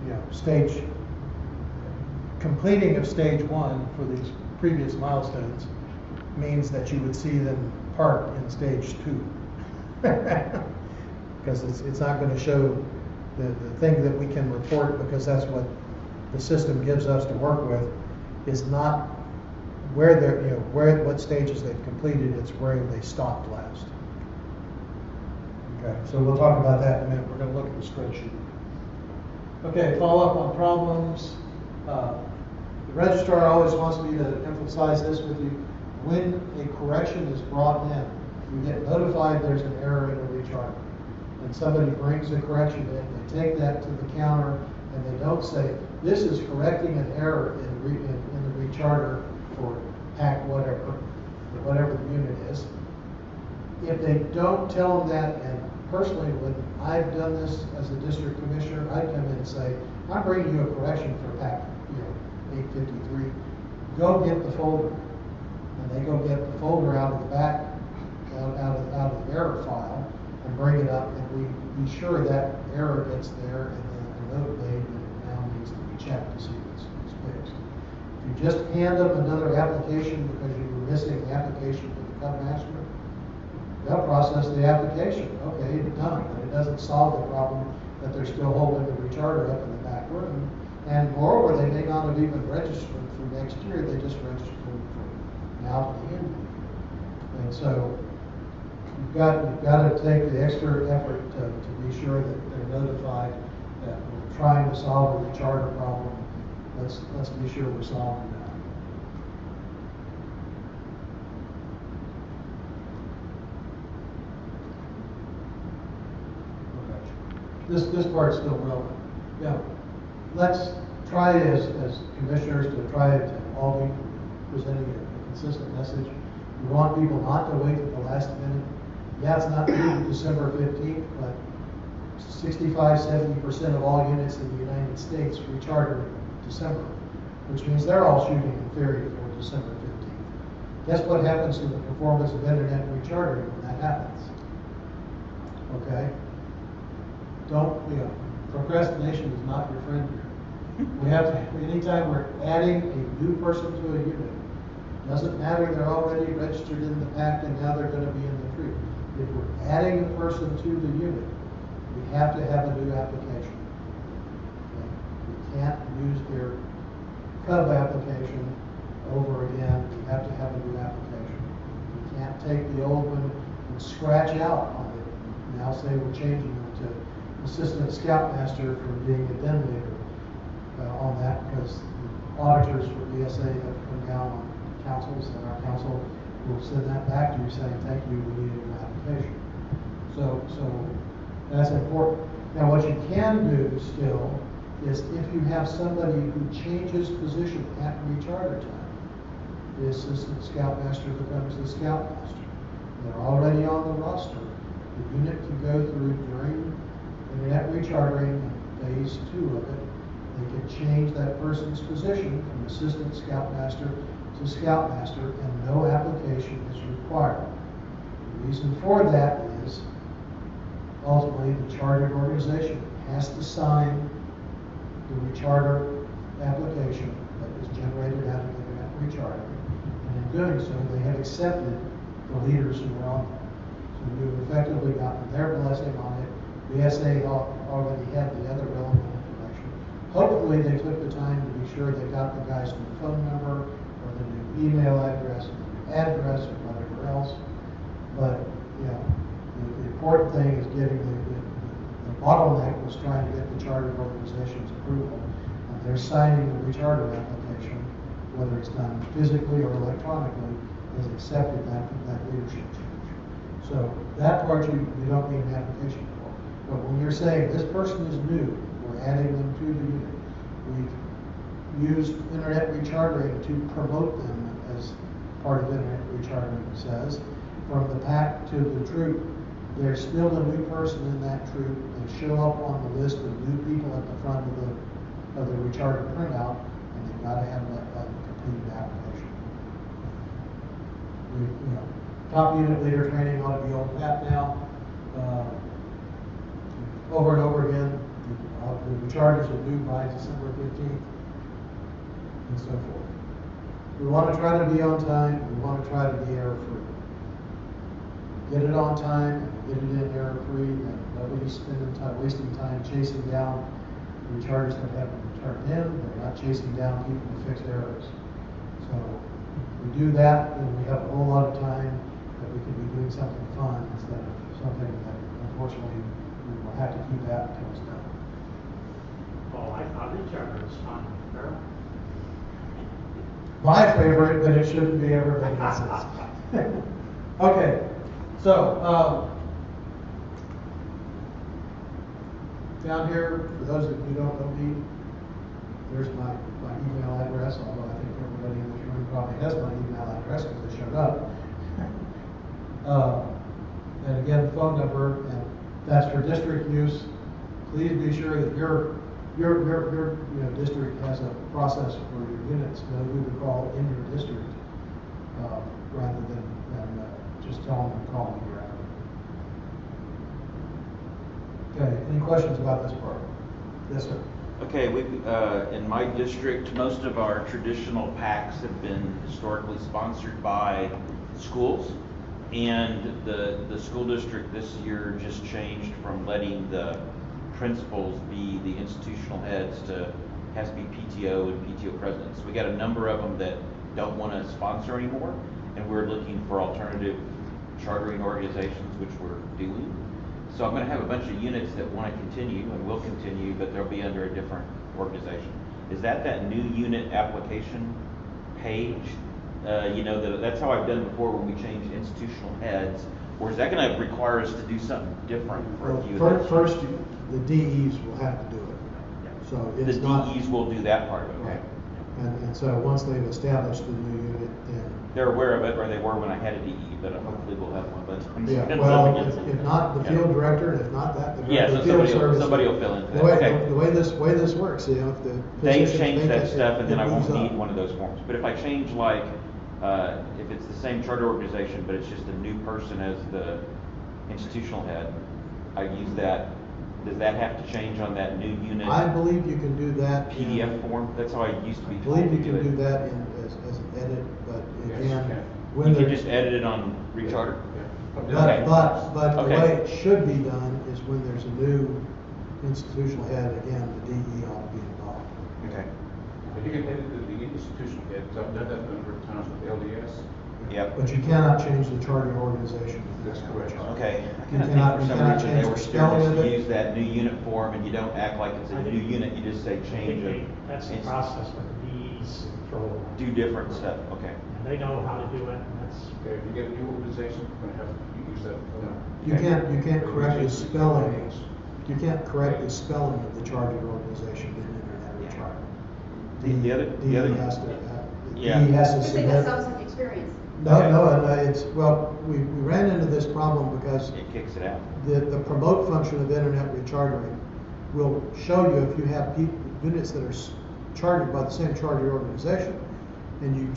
know, completing of stage 1 for these previous milestones means that you would see them parked in stage 2. Because it's not going to show the thing that we can report, because that's what the system gives us to work with, is not where they're, you know, what stages they've completed, it's where they stopped last. Okay, so we'll talk about that in a minute. We're going to look at the spreadsheet. Okay, follow up on problems. The registrar always wants me to emphasize this with you. When a correction is brought in, you get notified there's an error in a recharter. And somebody brings a correction in, they take that to the counter, and they don't say, this is correcting an error in the recharter for pack whatever the unit is. If they don't tell them that, and personally, when I've done this as a district commissioner, I'd come in and say, I'm bringing you a correction for pack, you know, 853. Go get the folder. And they go get the folder out of the back, out of the error file, and bring it up, and we be sure that error gets there, and then a note made that it now needs to be checked to see if it's fixed. If you just hand them another application because you were missing the application for the Cub Master, they'll process the application. Okay, it's done, but it doesn't solve the problem that they're still holding the recharter up in the back room. And moreover, they may not have even registered for next year, they just registered for now to the end. And so you've got to take the extra effort to be sure that they're notified that we're trying to solve a recharter problem. Let's be sure we're solving that. This part's still relevant. Yeah, let's try as commissioners to try to all be presenting a consistent message. We want people not to wait at the last minute. Yeah, it's not due December 15th, but 65–70% of all units in the United States recharter in December, which means they're all shooting in theory for December 15th. Guess what happens to the performance of internet rechartering when that happens? Okay? Procrastination is not your friend here. We have to, anytime we're adding a new person to a unit, doesn't matter, they're already registered in the pack and now they're going to be in the tree. If we're adding a person to the unit, we have to have a new application. Okay? We can't use their Cub application over again. We have to have a new application. We can't take the old one and scratch out on it. Now say we're changing it to Assistant Scoutmaster from being a den leader on that, because the auditors for BSA have to come down on councils, and our council will send that back to you saying, thank you, we need a new application. So that's important. Now what you can do still is if you have somebody who changes position at recharter time, the Assistant Scoutmaster becomes the Scoutmaster. They're already on the roster. The unit can go through during internet rechartering, phase 2 of it. They can change that person's position from Assistant Scoutmaster to Scoutmaster, and no application is required. The reason for that is ultimately the chartered organization has to sign the recharter application that is generated out of internet rechartering, and in doing so they have accepted the leaders who are on there. So we've effectively gotten their blessing on it. BSA already had the other relevant information. Hopefully they took the time to be sure they got the guy's new phone number or the new email address or the new address or whatever else. But the important thing is getting the bottleneck was trying to get the chartered organization's approval. And they're signing the recharter application, whether it's done physically or electronically, has accepted that leadership change. So that part you don't need an application for. But when you're saying this person is new, we're adding them to the unit. We've used internet rechartering to promote them as part of internet rechartering says. From the pack to the troop, they're still a new person in that troop. They show up on the list of new people at the front of the recharter printout, and they've got to have that completed application. Top unit leader training ought to be old hat now. Over and over again, the recharters are due by December 15th, and so forth. We want to try to be on time. We want to try to be error-free. Get it on time, and get it in error-free, and nobody's spending time, wasting time chasing down recharters that have been turned in. They're not chasing down people to fix errors. So if we do that, then we have a whole lot of time that we can be doing something fun instead of something that unfortunately we will have to keep that until it's done. Oh, I thought Recharter was fun, Carol. My favorite, but it shouldn't be everybody else's. Okay, so down here, for those of you who don't know me, there's my email address, although I think everybody in this room probably has my email address because they showed up. And again, phone number, and that's for district use. Please be sure that your district has a process for your units, know who to call in your district, rather than just tell them to call me directly. Okay, any questions about this part? Yes, sir. Okay, in my district, most of our traditional PACs have been historically sponsored by schools, and the school district this year just changed from letting the principals be the institutional heads to has to be PTO and PTO presidents. We got a number of them that don't want to sponsor anymore, and we're looking for alternative chartering organizations, which we're doing. So I'm going to have a bunch of units that want to continue and will continue, but they'll be under a different organization. Is that new unit application page? That's how I've done it before when we changed institutional heads. Or is that going to require us to do something different for a few of those? First, the DEs will have to do it. So the DEs will do that part of it, okay? And so once they've established the new unit, then they're aware of it, or they were when I had a DE, but hopefully we'll have one. But if not the field director, and if not that, the so field service. somebody will fill in. The way this works, if the they positions change that vacant, stuff, and then I won't moves need up. one of those forms. But if I change if it's the same charter organization, but it's just a new person as the institutional head, I use that. Does that have to change on that new unit? I believe you can do that. PDF form? That's how I used to be I told believe to you can do it. that as an edit, but Yes, again, you can. when You they're can just edit it on Recharter? But the Okay. way it should be done is when there's a new institutional head, again, the DE ought to be involved. Okay. But you can edit the institutional head, because I've done that a number of times with LDS. Yep. But you cannot change the charter organization. That's correct. Okay. I You kind of cannot- think you for some cannot reason change they were the scared spelling us of to it. use that new unit form, and you don't act like it's a new unit. You just say change of. That's the it's- process with the Ds control. Do different stuff. Okay. And they know how to do it, and that's, Okay, if you get a new organization, you're gonna have to use that. You can't correct the spelling. You can't correct the spelling of the chartered organization in Internet Recharter. The other- DE has to. Yeah. DE has to I think submit. that sounds like experience. No, we ran into this problem because It kicks it out. the promote function of Internet Rechartering will show you if you have units that are chartered by the same charter organization, and you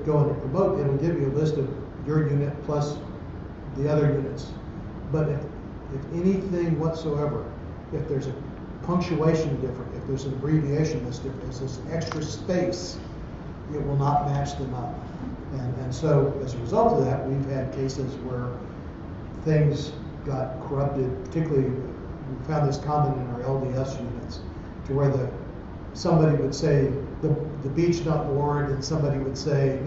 go into promote, it'll give you a list of your unit plus the other units. But if anything whatsoever, if there's a punctuation different, if there's an abbreviation that's different, if there's extra space, it will not match them up. And so as a result of that, we've had cases where things got corrupted, particularly we found this common in our LDS units, to where somebody would say the beach nut ward, and somebody would say,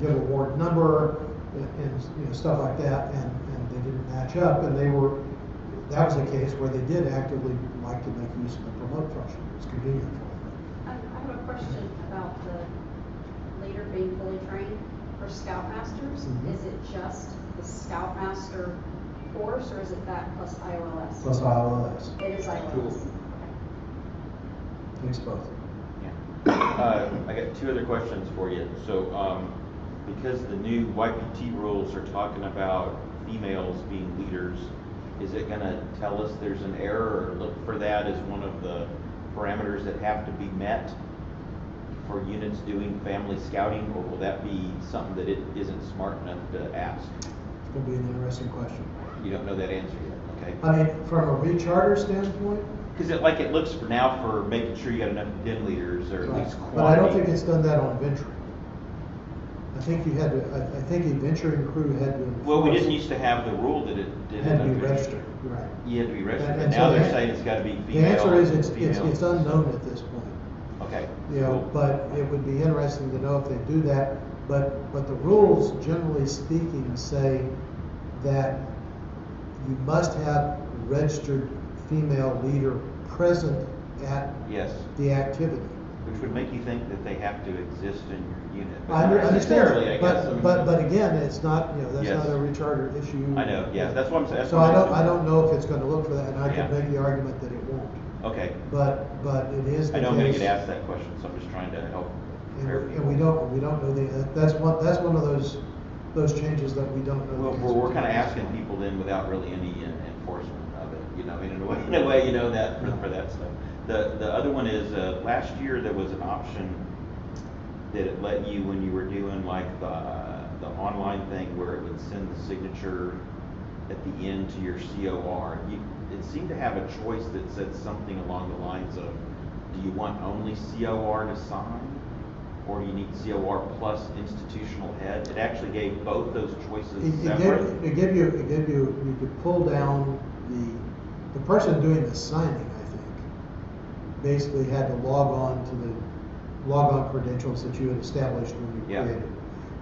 give a ward number and stuff like that, and they didn't match up, and that was a case where they did actively like to make use of the promote function. It was convenient for them. I have a question about the leader being fully trained. for Scoutmasters, Mhm. is it just the Scoutmaster course, or is it that plus IOLS? Plus IOLS. It is IOLS. Cool. Takes both. Yeah. I got two other questions for you. So, because the new YPT rules are talking about females being leaders, is it gonna tell us there's an error or look for that as one of the parameters that have to be met for units doing family scouting, or will that be something that it isn't smart enough to ask? It's gonna be an interesting question. You don't know that answer yet, okay? I mean, from a recharter standpoint, Because it looks for now for making sure you got enough den leaders or at least quantity. but I don't think it's done that on venturing. I think you had to, I think a venturing crew had to enforce. Well, we didn't used to have the rule that it did. Had to be registered, right. You had to be registered, And but so now they're the- saying it's gotta be The female. answer is it's females. unknown at this point. Okay. You know, cool. but it would be interesting to know if they do that. But the rules, generally speaking, say that you must have registered female leader present at Yes, the activity. which would make you think that they have to exist in your unit. but I not understand necessarily, I it, guess. I mean, but again, it's not, you know, that's Yes. not a recharter issue. I know, yeah, that's what I'm saying. So I don't know if it's gonna look for that, and I could Yeah. make the argument that it won't. Okay. But it is the I case. know I'm gonna get asked that question, so I'm just trying to help prepare And people. we don't know that's one of those changes that we don't know. Well, the answer we're to. kind of asking people then without really any enforcement of it, you know, I mean, in a way, you know, that, for that stuff. The other one is, last year there was an option that it let you, when you were doing like the online thing where it would send the signature at the end to your COR. It seemed to have a choice that said something along the lines of, do you want only COR to sign? Or do you need COR plus institutional head? It actually gave both those choices separate. It gave you, you could pull down the person doing the signing, I think, basically had to log on credentials that you had established when you Yeah. created it.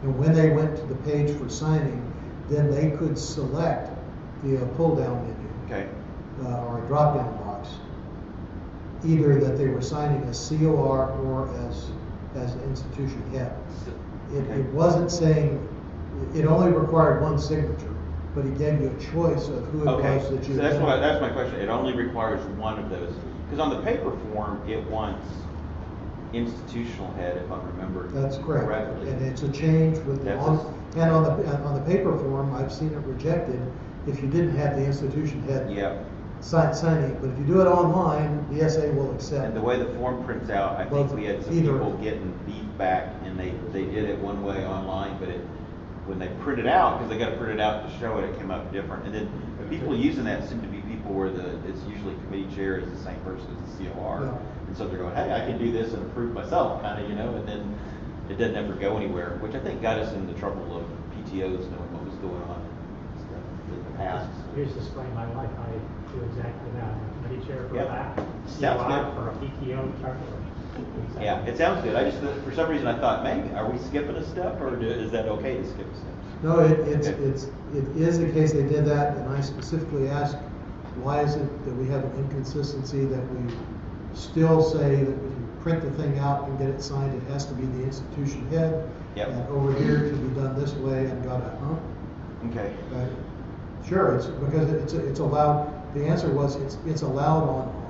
And when they went to the page for signing, then they could select the pull down menu. Okay, Or a drop down box, either that they were signing as COR or as institution head. Okay. It wasn't saying, it only required one signature, but it gave you a choice of who it okay, was that so you. that's my question, it only requires one of those, because on the paper form, it wants institutional head, if I remember That's correct, correctly. and it's a change with, That's and on the paper form, I've seen it rejected if you didn't have the institution head Yeah, signing, but if you do it online, the SA will accept. and the way the form prints out, I think we had some Either. people getting feedback, and they did it one way online, but when they print it out, because they got to print it out to show it, it came up different. And then the people using that seem to be people where it's usually committee chair is the same person as the COR. Yeah. And so they're going, hey, I can do this and approve myself, kind of, you know, and then it doesn't ever go anywhere, which I think got us in the trouble of PTOs knowing what was going on and stuff in the past. Here's just explain my life, I do exactly that, I'm a committee chair for Yeah. that, Sounds COI good. for a PTO charter. Exactly. Yeah, it sounds good. I just, for some reason, I thought, maybe, are we skipping a step, or is that okay to skip a step? No, it Okay. is the case they did that, and I specifically asked, why is it that we have an inconsistency that we still say that if you print the thing out and get it signed, it has to be the institution head? Yep. And over here to be done this way, and got a hump? Okay. Sure, it's because it's allowed, the answer was it's allowed on,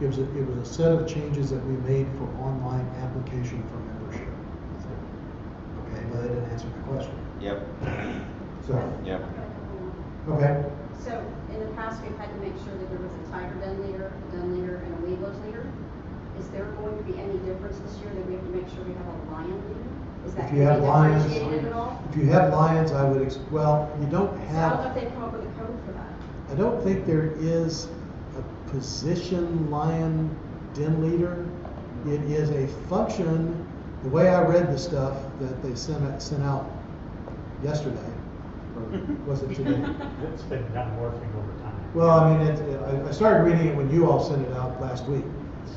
it was a set of changes that we made for online application for membership. Okay, but that didn't answer my question. Yep, So, yep. okay, So in the past, we've had to make sure that there was a tiger den leader, a den leader, and a weeblers leader. Is there going to be any difference this year that we have to make sure we have a lion leader? Is that if you going to have be lions, differentiated at all? if you have lions, I would, well, you don't So I don't know if have, they've come up with a code for that. I don't think there is a position lion den leader. It is a function, the way I read the stuff that they sent out yesterday, or was it today? It's been morphing over time. Well, I mean, I started reading it when you all sent it out last week,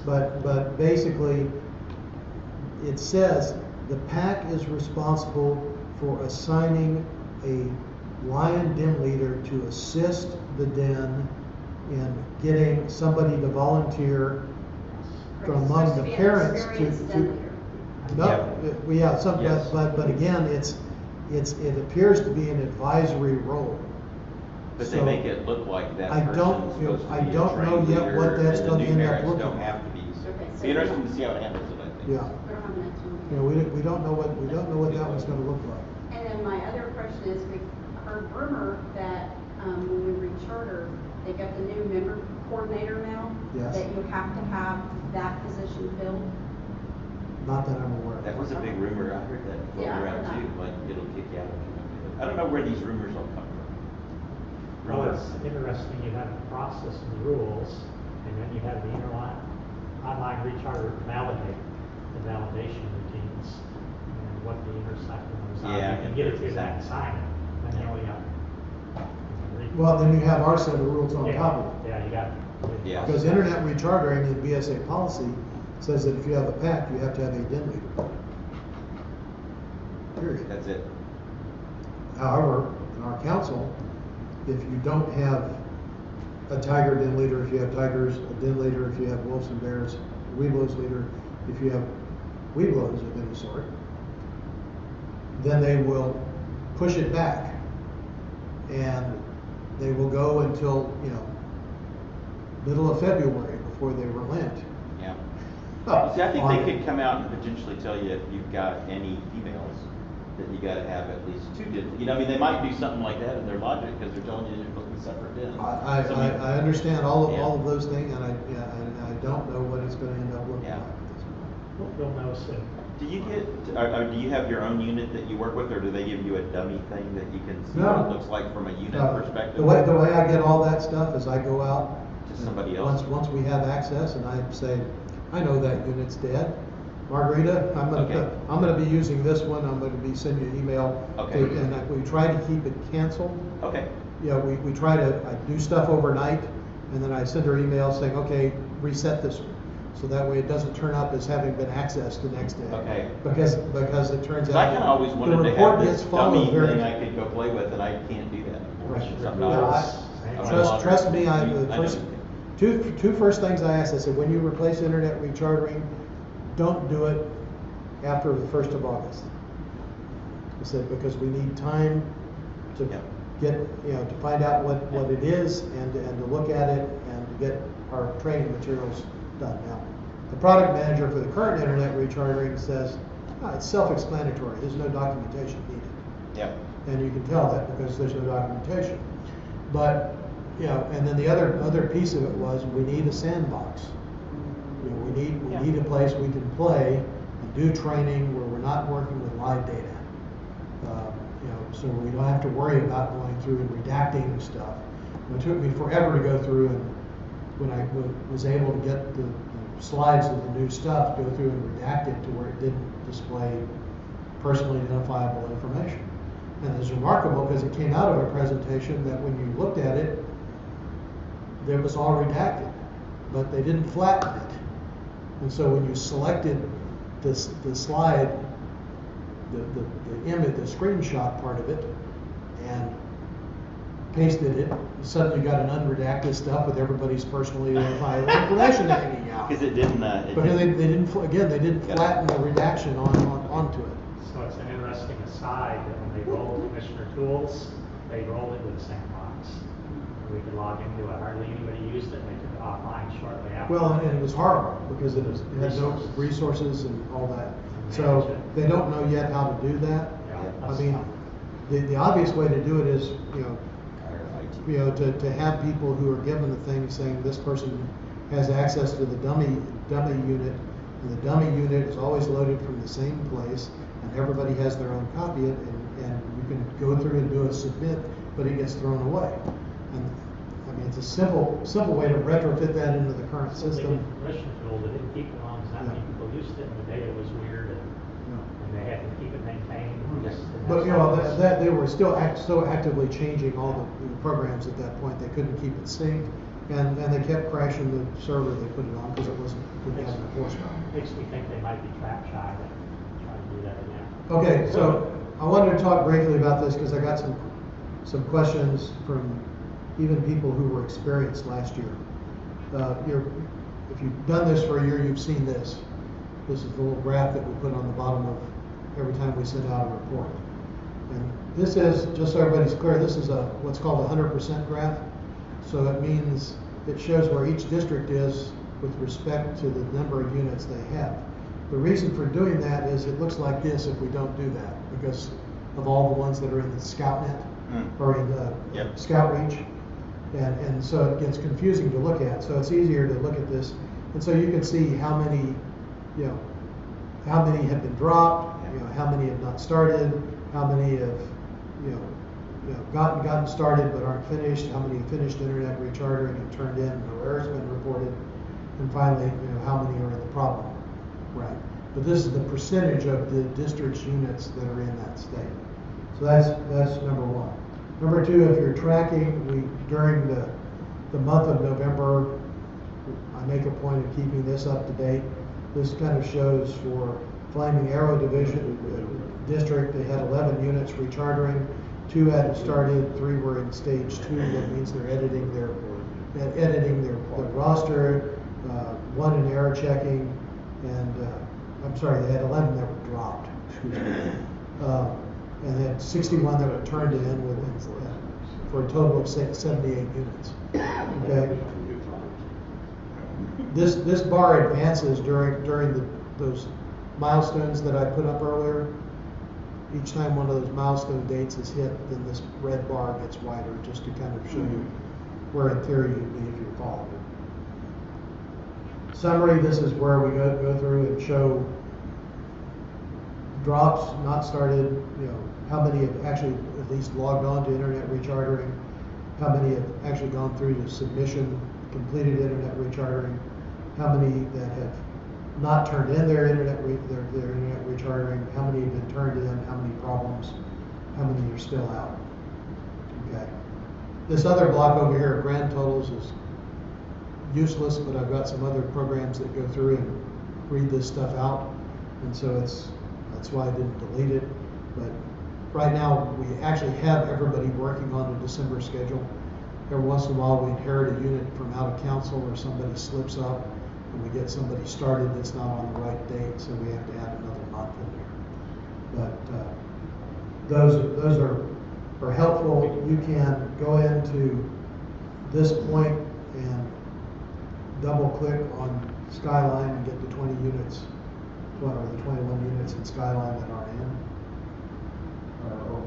but basically, it says the PAC is responsible for assigning a lion den leader to assist the den in getting somebody to volunteer from among Supposed to the be an parents experienced den leader. No, some, Yes. but again, it appears to be an advisory role. But they So, make it look like that I person's don't- supposed to I be a don't know trained yet leader, what that's and gonna the end up numerics looking don't like. have to be. Okay, so- Be interesting to see how it handles it, I think. Yeah. We don't have an answer. You know, we don't know what that one's gonna look like. And then my other question is, we've heard rumor that, when we recharter, they got the new member coordinator now. Yes. That you have to have that position filled. Not that I'm aware of. That was a big rumor, I heard that floating Yeah, I around heard too, that. like it'll kick you out if you don't do it. I don't know where these rumors all come from. Well, Rumors. it's interesting, you have the process and the rules, and then you have the online recharter validate, the validation routines, and what the intersection is. Yeah, You can get it through that and exactly. sign it, and then you got. Well, then you have our set of rules on top of it. Yeah, you got. Yeah. Because internet rechartering in BSA policy says that if you have a PAC, you have to have a DIN leader. Period. That's it. However, in our council, if you don't have a tiger DIN leader, if you have tigers, a DIN leader, if you have wolves and bears, a Weeblos leader, if you have Weeblos of any sort, then they will push it back. And they will go until, middle of February before they relent. Yeah. Oh, See, I think on they it. could come out and potentially tell you if you've got any females, that you gotta have at least 2 DIN. They might do something like that in their logic, because they're telling you you're supposed to be separate DINs. I understand all Yeah. of those things, and I don't know what it's gonna end up looking Yeah. like at this point. You'll know soon. Do you do you have your own unit that you work with, or do they give you a dummy thing that you can see No. what it looks like from a unit perspective? The way I get all that stuff is I go out. To and somebody else? Once we have access, and I say, I know that unit's dead. Margarita, Okay. I'm gonna be using this one, I'm gonna be sending you an email. Okay. And we try to keep it canceled. Okay. We try to, I do stuff overnight, and then I send her email saying, okay, reset this one. So that way it doesn't turn up as having been accessed the next day. Okay. Because it turns Because out. I kinda always the wanted to report have this gets followed dummy very- thing I could go play with, and I can't do that anymore. Right. Something Yeah, else. I don't know. Trust me, I the know. first, two first things I asked, I said, when you replace internet rechartering, don't do it after the 1st of August. I said, because we need time to Yeah. get, to find out what it is and to look at it and to get our training materials done. Now, the product manager for the current internet rechartering says, it's self-explanatory, there's no documentation needed. Yeah. And you can tell that because there's no documentation. But, and then the other piece of it was, we need a sandbox. We need a place we can play and do training where we're not working with live data. So we don't have to worry about going through and redacting stuff. It took me forever to go through, and when I was able to get the slides of the new stuff, go through and redact it to where it didn't display personally identifiable information. And it's remarkable because it came out of a presentation that when you looked at it, it was all redacted, but they didn't flatten it. And so when you selected the slide, the image, the screenshot part of it, and pasted it, you suddenly got an unredacted stuff with everybody's personally identifiable information hanging out. Because it didn't. Because they didn't flatten the redaction onto it. So it's an interesting aside that when they roll Commissioner tools, they roll it with sandbox. We could log into it, hardly anybody used it, and they took it offline shortly after. Well, and it was horrible because it had no resources and all that. So they don't know yet how to do that. Yeah, I mean, the obvious way to do it is, to have people who are given the thing saying this person has access to the dummy unit, and the dummy unit is always loaded from the same place, and everybody has their own copy of it, and you can go through and do a submit, but it gets thrown away. And I mean, it's a simple way to retrofit that into the current So they system. did Commissioner tool, they didn't keep it on, because not many people used it, and the data was weird, and they had to keep it maintained. and just- and But that's that they were still actively changing all the programs at that point. They couldn't keep it synced, and they kept crashing the server they put it on because it didn't have enforcement. Makes me think they might be trap shy to try to do that again. Okay, so I wanted to talk briefly about this because I got some questions from even people who were experienced last year. If you've done this for a year, you've seen this. This is the little graph that we put on the bottom of every time we send out a report. And this is, just so everybody's clear, this is a what's called a 100% graph. So it means it shows where each district is with respect to the number of units they have. The reason for doing that is it looks like this if we don't do that, because of all the ones that are in the ScoutNet or in the Scout Reach. And so it gets confusing to look at. So it's easier to look at this. And so you can see how many, how many have been dropped, how many have not started, how many have, gotten started but aren't finished, how many have finished internet rechartering and turned in, no errors been reported, and finally, how many are in the problem, right? But this is the percentage of the district's units that are in that state. So that's number one. Number two, if you're tracking, during the month of November, I make a point of keeping this up to date. This kind of shows for Flaming Arrow Division District, they had 11 units rechartering. 2 hadn't started, 3 were in stage 2. That means they're editing their roster. 1 in error checking, and I'm sorry, they had 11 that were dropped. Excuse me. And they had 61 that were turned in for a total of 78 units. Okay. This bar advances during those milestones that I put up earlier. Each time one of those milestone dates is hit, then this red bar gets wider, just to kind of show you where in theory you'd be if you followed it. Summary, this is where we go through and show drops, not started, how many have actually at least logged on to internet rechartering, how many have actually gone through to submission, completed internet rechartering, how many that have not turned in their internet rechartering, how many have been turned in, how many problems, how many are still out. Okay. This other block over here, grand totals, is useless, but I've got some other programs that go through and read this stuff out, and so that's why I didn't delete it. But right now we actually have everybody working on a December schedule. Every once in a while we inherit a unit from out of council or somebody slips up and we get somebody started that's not on the right date, so we have to add another month in here. But those are helpful. You can go into this point and double click on Skyline and get the 20 units, or the 21 units in Skyline that aren't in, or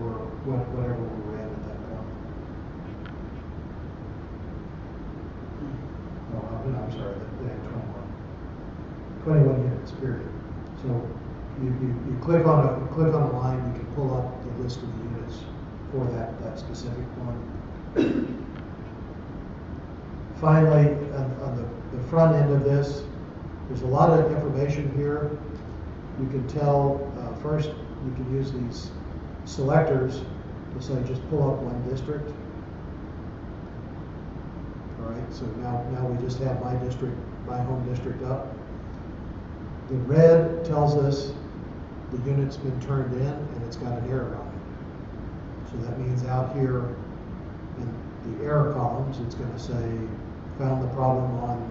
whatever we were at that point. No, I'm sorry, they had 21 units, period. So you click on a line, you can pull up the list of the units for that specific one. Finally, on the front end of this, there's a lot of information here. You can tell, first, you can use these selectors to say just pull up one district. All right, so now we just have my district, my home district up. The red tells us the unit's been turned in and it's got an error on it. So that means out here in the error columns, it's going to say, found the problem on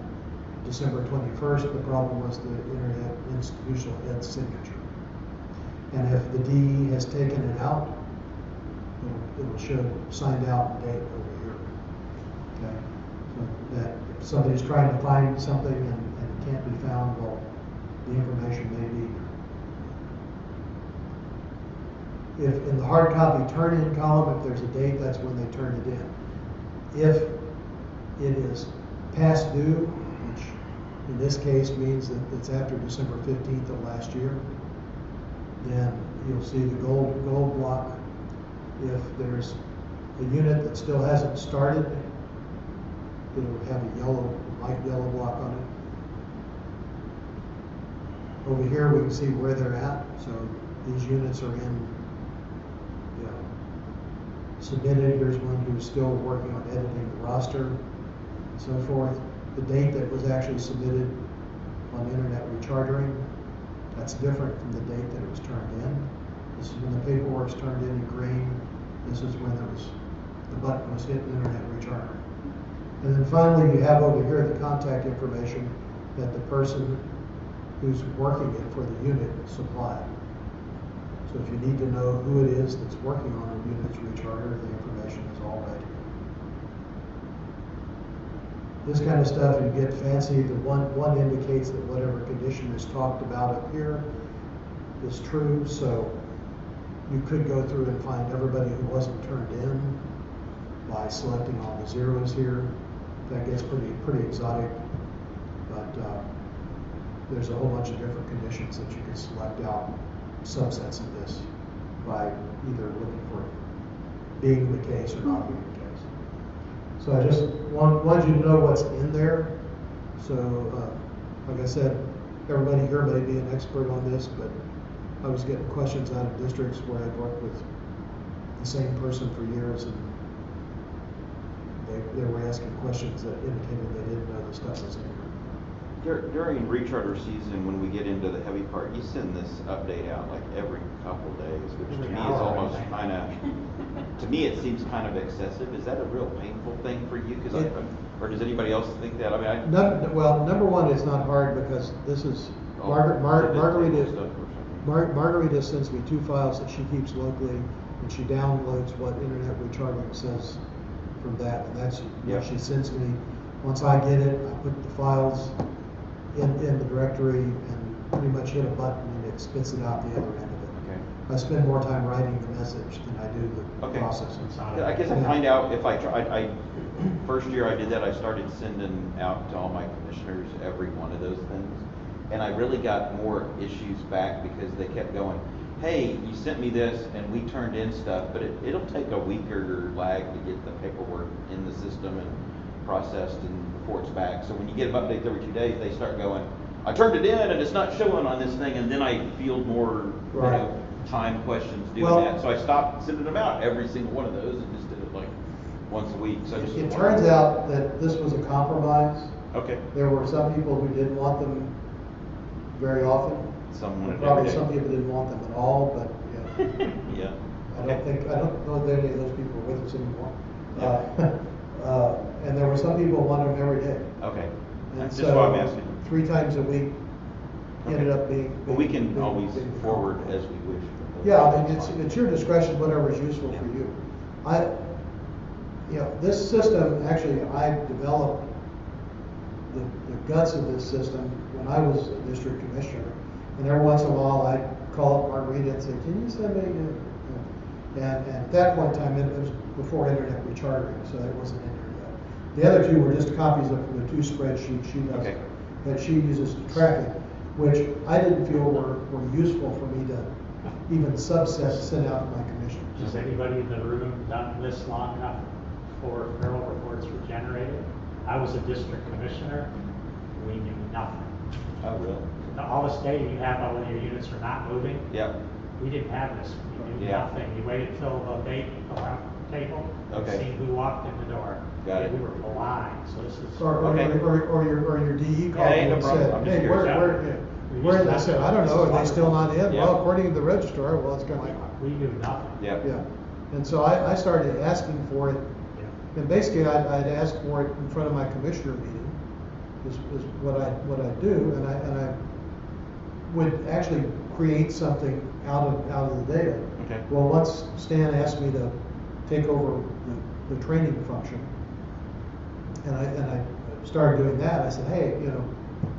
December 21st. The problem was the internet institutional head signature. And if the DE has taken it out, it'll show signed out date over here. Okay, so that if somebody's trying to find something and it can't be found, well, the information may be here. If in the hard copy turn-in column, if there's a date, that's when they turn it in. If it is past due, which in this case means that it's after December 15th of last year, then you'll see the gold block. If there's a unit that still hasn't started, it'll have a light yellow block on it. Over here we can see where they're at. So these units are in, submitted. Here's one who's still working on editing the roster and so forth. The date that was actually submitted on internet rechartering, that's different from the date that it was turned in. This is when the paperwork's turned in green. This is when the button was hit in internet rechartering. And then finally you have over here the contact information that the person who's working it for the unit supplied. So if you need to know who it is that's working on a unit's recharter, the information is all right here. This kind of stuff, you get fancy. The one indicates that whatever condition is talked about up here is true. So you could go through and find everybody who wasn't turned in by selecting all the zeros here. That gets pretty exotic. But there's a whole bunch of different conditions that you can select out subsets of this by either looking for being the case or not being the case. So I just wanted you to know what's in there. So, like I said, everybody here may be an expert on this, but I was getting questions out of districts where I'd worked with the same person for years, and they were asking questions that indicated they didn't know the stuff was in here. During recharter season, when we get into the heavy part, you send this update out like every couple days, which to me is almost kind of, to me it seems kind of excessive. Is that a real painful thing for you? Or does anybody else think that? I mean, well, number one, it's not hard because this is Margarita sends me 2 files that she keeps locally, and she downloads what internet recharting says from that, and that's what she sends me. Once I get it, I put the files in the directory and pretty much hit a button and it spits it out the other end of it. okay. I spend more time writing the message than I do the processing. Yeah, I guess I find out if I try. First year I did that, I started sending out to all my commissioners every one of those things, and I really got more issues back because they kept going, hey, you sent me this and we turned in stuff, but it'll take a week or lag to get the paperwork in the system and processed and before it's back. So when you get them updates every 2 days, they start going, I turned it in and it's not showing on this thing, and then I field more time questions doing that. So I stopped sending them out every single one of those and just did it like once a week. So it turns out that this was a compromise. Okay. There were some people who didn't want them very often. Probably some people didn't want them at all, but yeah. I don't know that any of those people are with us anymore. And there were some people who wanted them every day. Okay. And That's so just why I'm asking. 3 times a week ended up being. But we can always forward as we wish. Yeah, I mean, it's your discretion, whatever is useful for you. This system, actually, I developed the guts of this system when I was a district commissioner. And every once in a while, I'd call up Margarita and say, can you send me? And at that point in time, it was before internet recharting, so it wasn't in there yet. The other 2 were just copies of the 2 spreadsheets she does that she uses to track it, which I didn't feel were useful for me to even subset send out to my commissioners. Has anybody in the room done this long enough before feral reports were generated? I was a district commissioner. We knew nothing. Oh, really? All this data you have about whether your units are not moving. Yeah. We didn't have this. We knew nothing. You waited till the date around the table, see who walked in the door. Got it. We were blind. So this is Or your DE called Hey, no and problem. said, I'm just hey, curious. where I said, I don't know, are they still not in? Yeah. Well, according to the registrar, well, it's kind of like, we knew nothing. Yeah. And so I started asking for it, and basically I'd ask for it in front of my commissioner meeting, is what I do, and I would actually create something out of the data. Okay. Well, once Stan asked me to take over the training function, and I started doing that, I said, hey,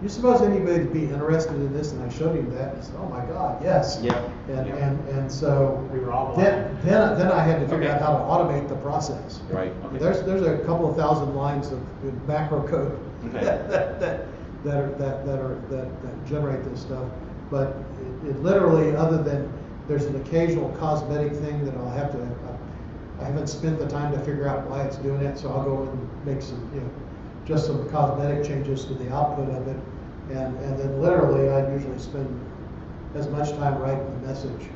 you suppose anybody would be interested in this? And I showed him that, and he said, oh my God, yes. Yeah. And so We were all then I had to figure out how to automate the process. Right. Okay. There's a couple of thousand lines of macro code that generate this stuff, but it literally, other than there's an occasional cosmetic thing that I haven't spent the time to figure out why it's doing it, so I'll go and make some just some cosmetic changes to the output of it, and then literally I usually spend as much time writing the message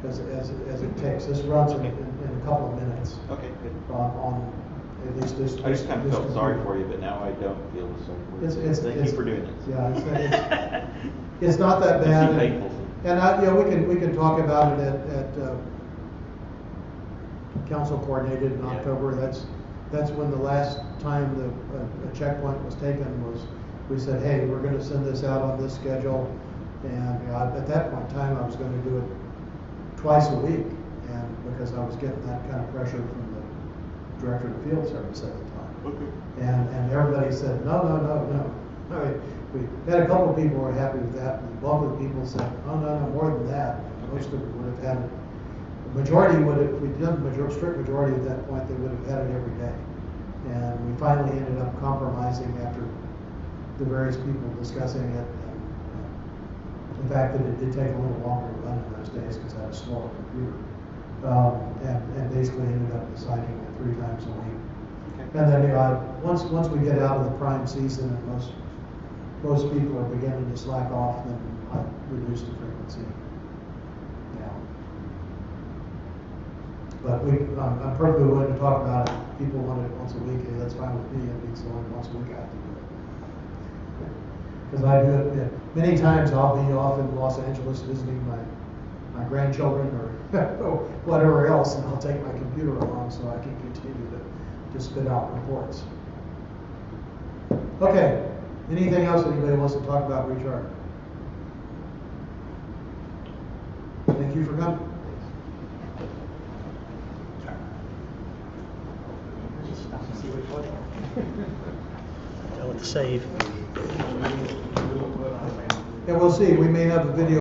as it takes. This runs in a couple of minutes. Okay, good. On at least this. I just kind of felt sorry for you, but now I don't feel sorry for you. Thank you for doing this. Yeah, it's not that bad. It's painful. And we can talk about it at council coordinated in October. That's when the last time a checkpoint was taken was, we said, hey, we're going to send this out on this schedule. And, you know, at that point in time, I was gonna do it twice a week, and because I was getting that kind of pressure from the director of field service at the time. Okay. And everybody said, no. I mean, we had a couple of people who were happy with that, and the bulk of the people said, oh, no, more than that. Most of them would have had it. The majority would have, if we did a strict majority at that point, they would have had it every day. And we finally ended up compromising after the various people discussing it. And the fact that it did take a little longer to run in those days because I had a slower computer. And basically ended up deciding 3 times a week. And then, you know, once we get out of the prime season and most people are beginning to slack off, then I reduce the frequency. Yeah. But I'm perfectly willing to talk about it. People want it once a week, hey, that's fine with me. It means only once a week I have to do it. Because I do it, yeah, many times I'll be off in Los Angeles visiting my grandchildren or whatever else, and I'll take my computer along so I can continue to spit out reports. Okay, anything else anybody wants to talk about Recharter? Thank you for coming. Tell it to save. And we'll see, we may have a video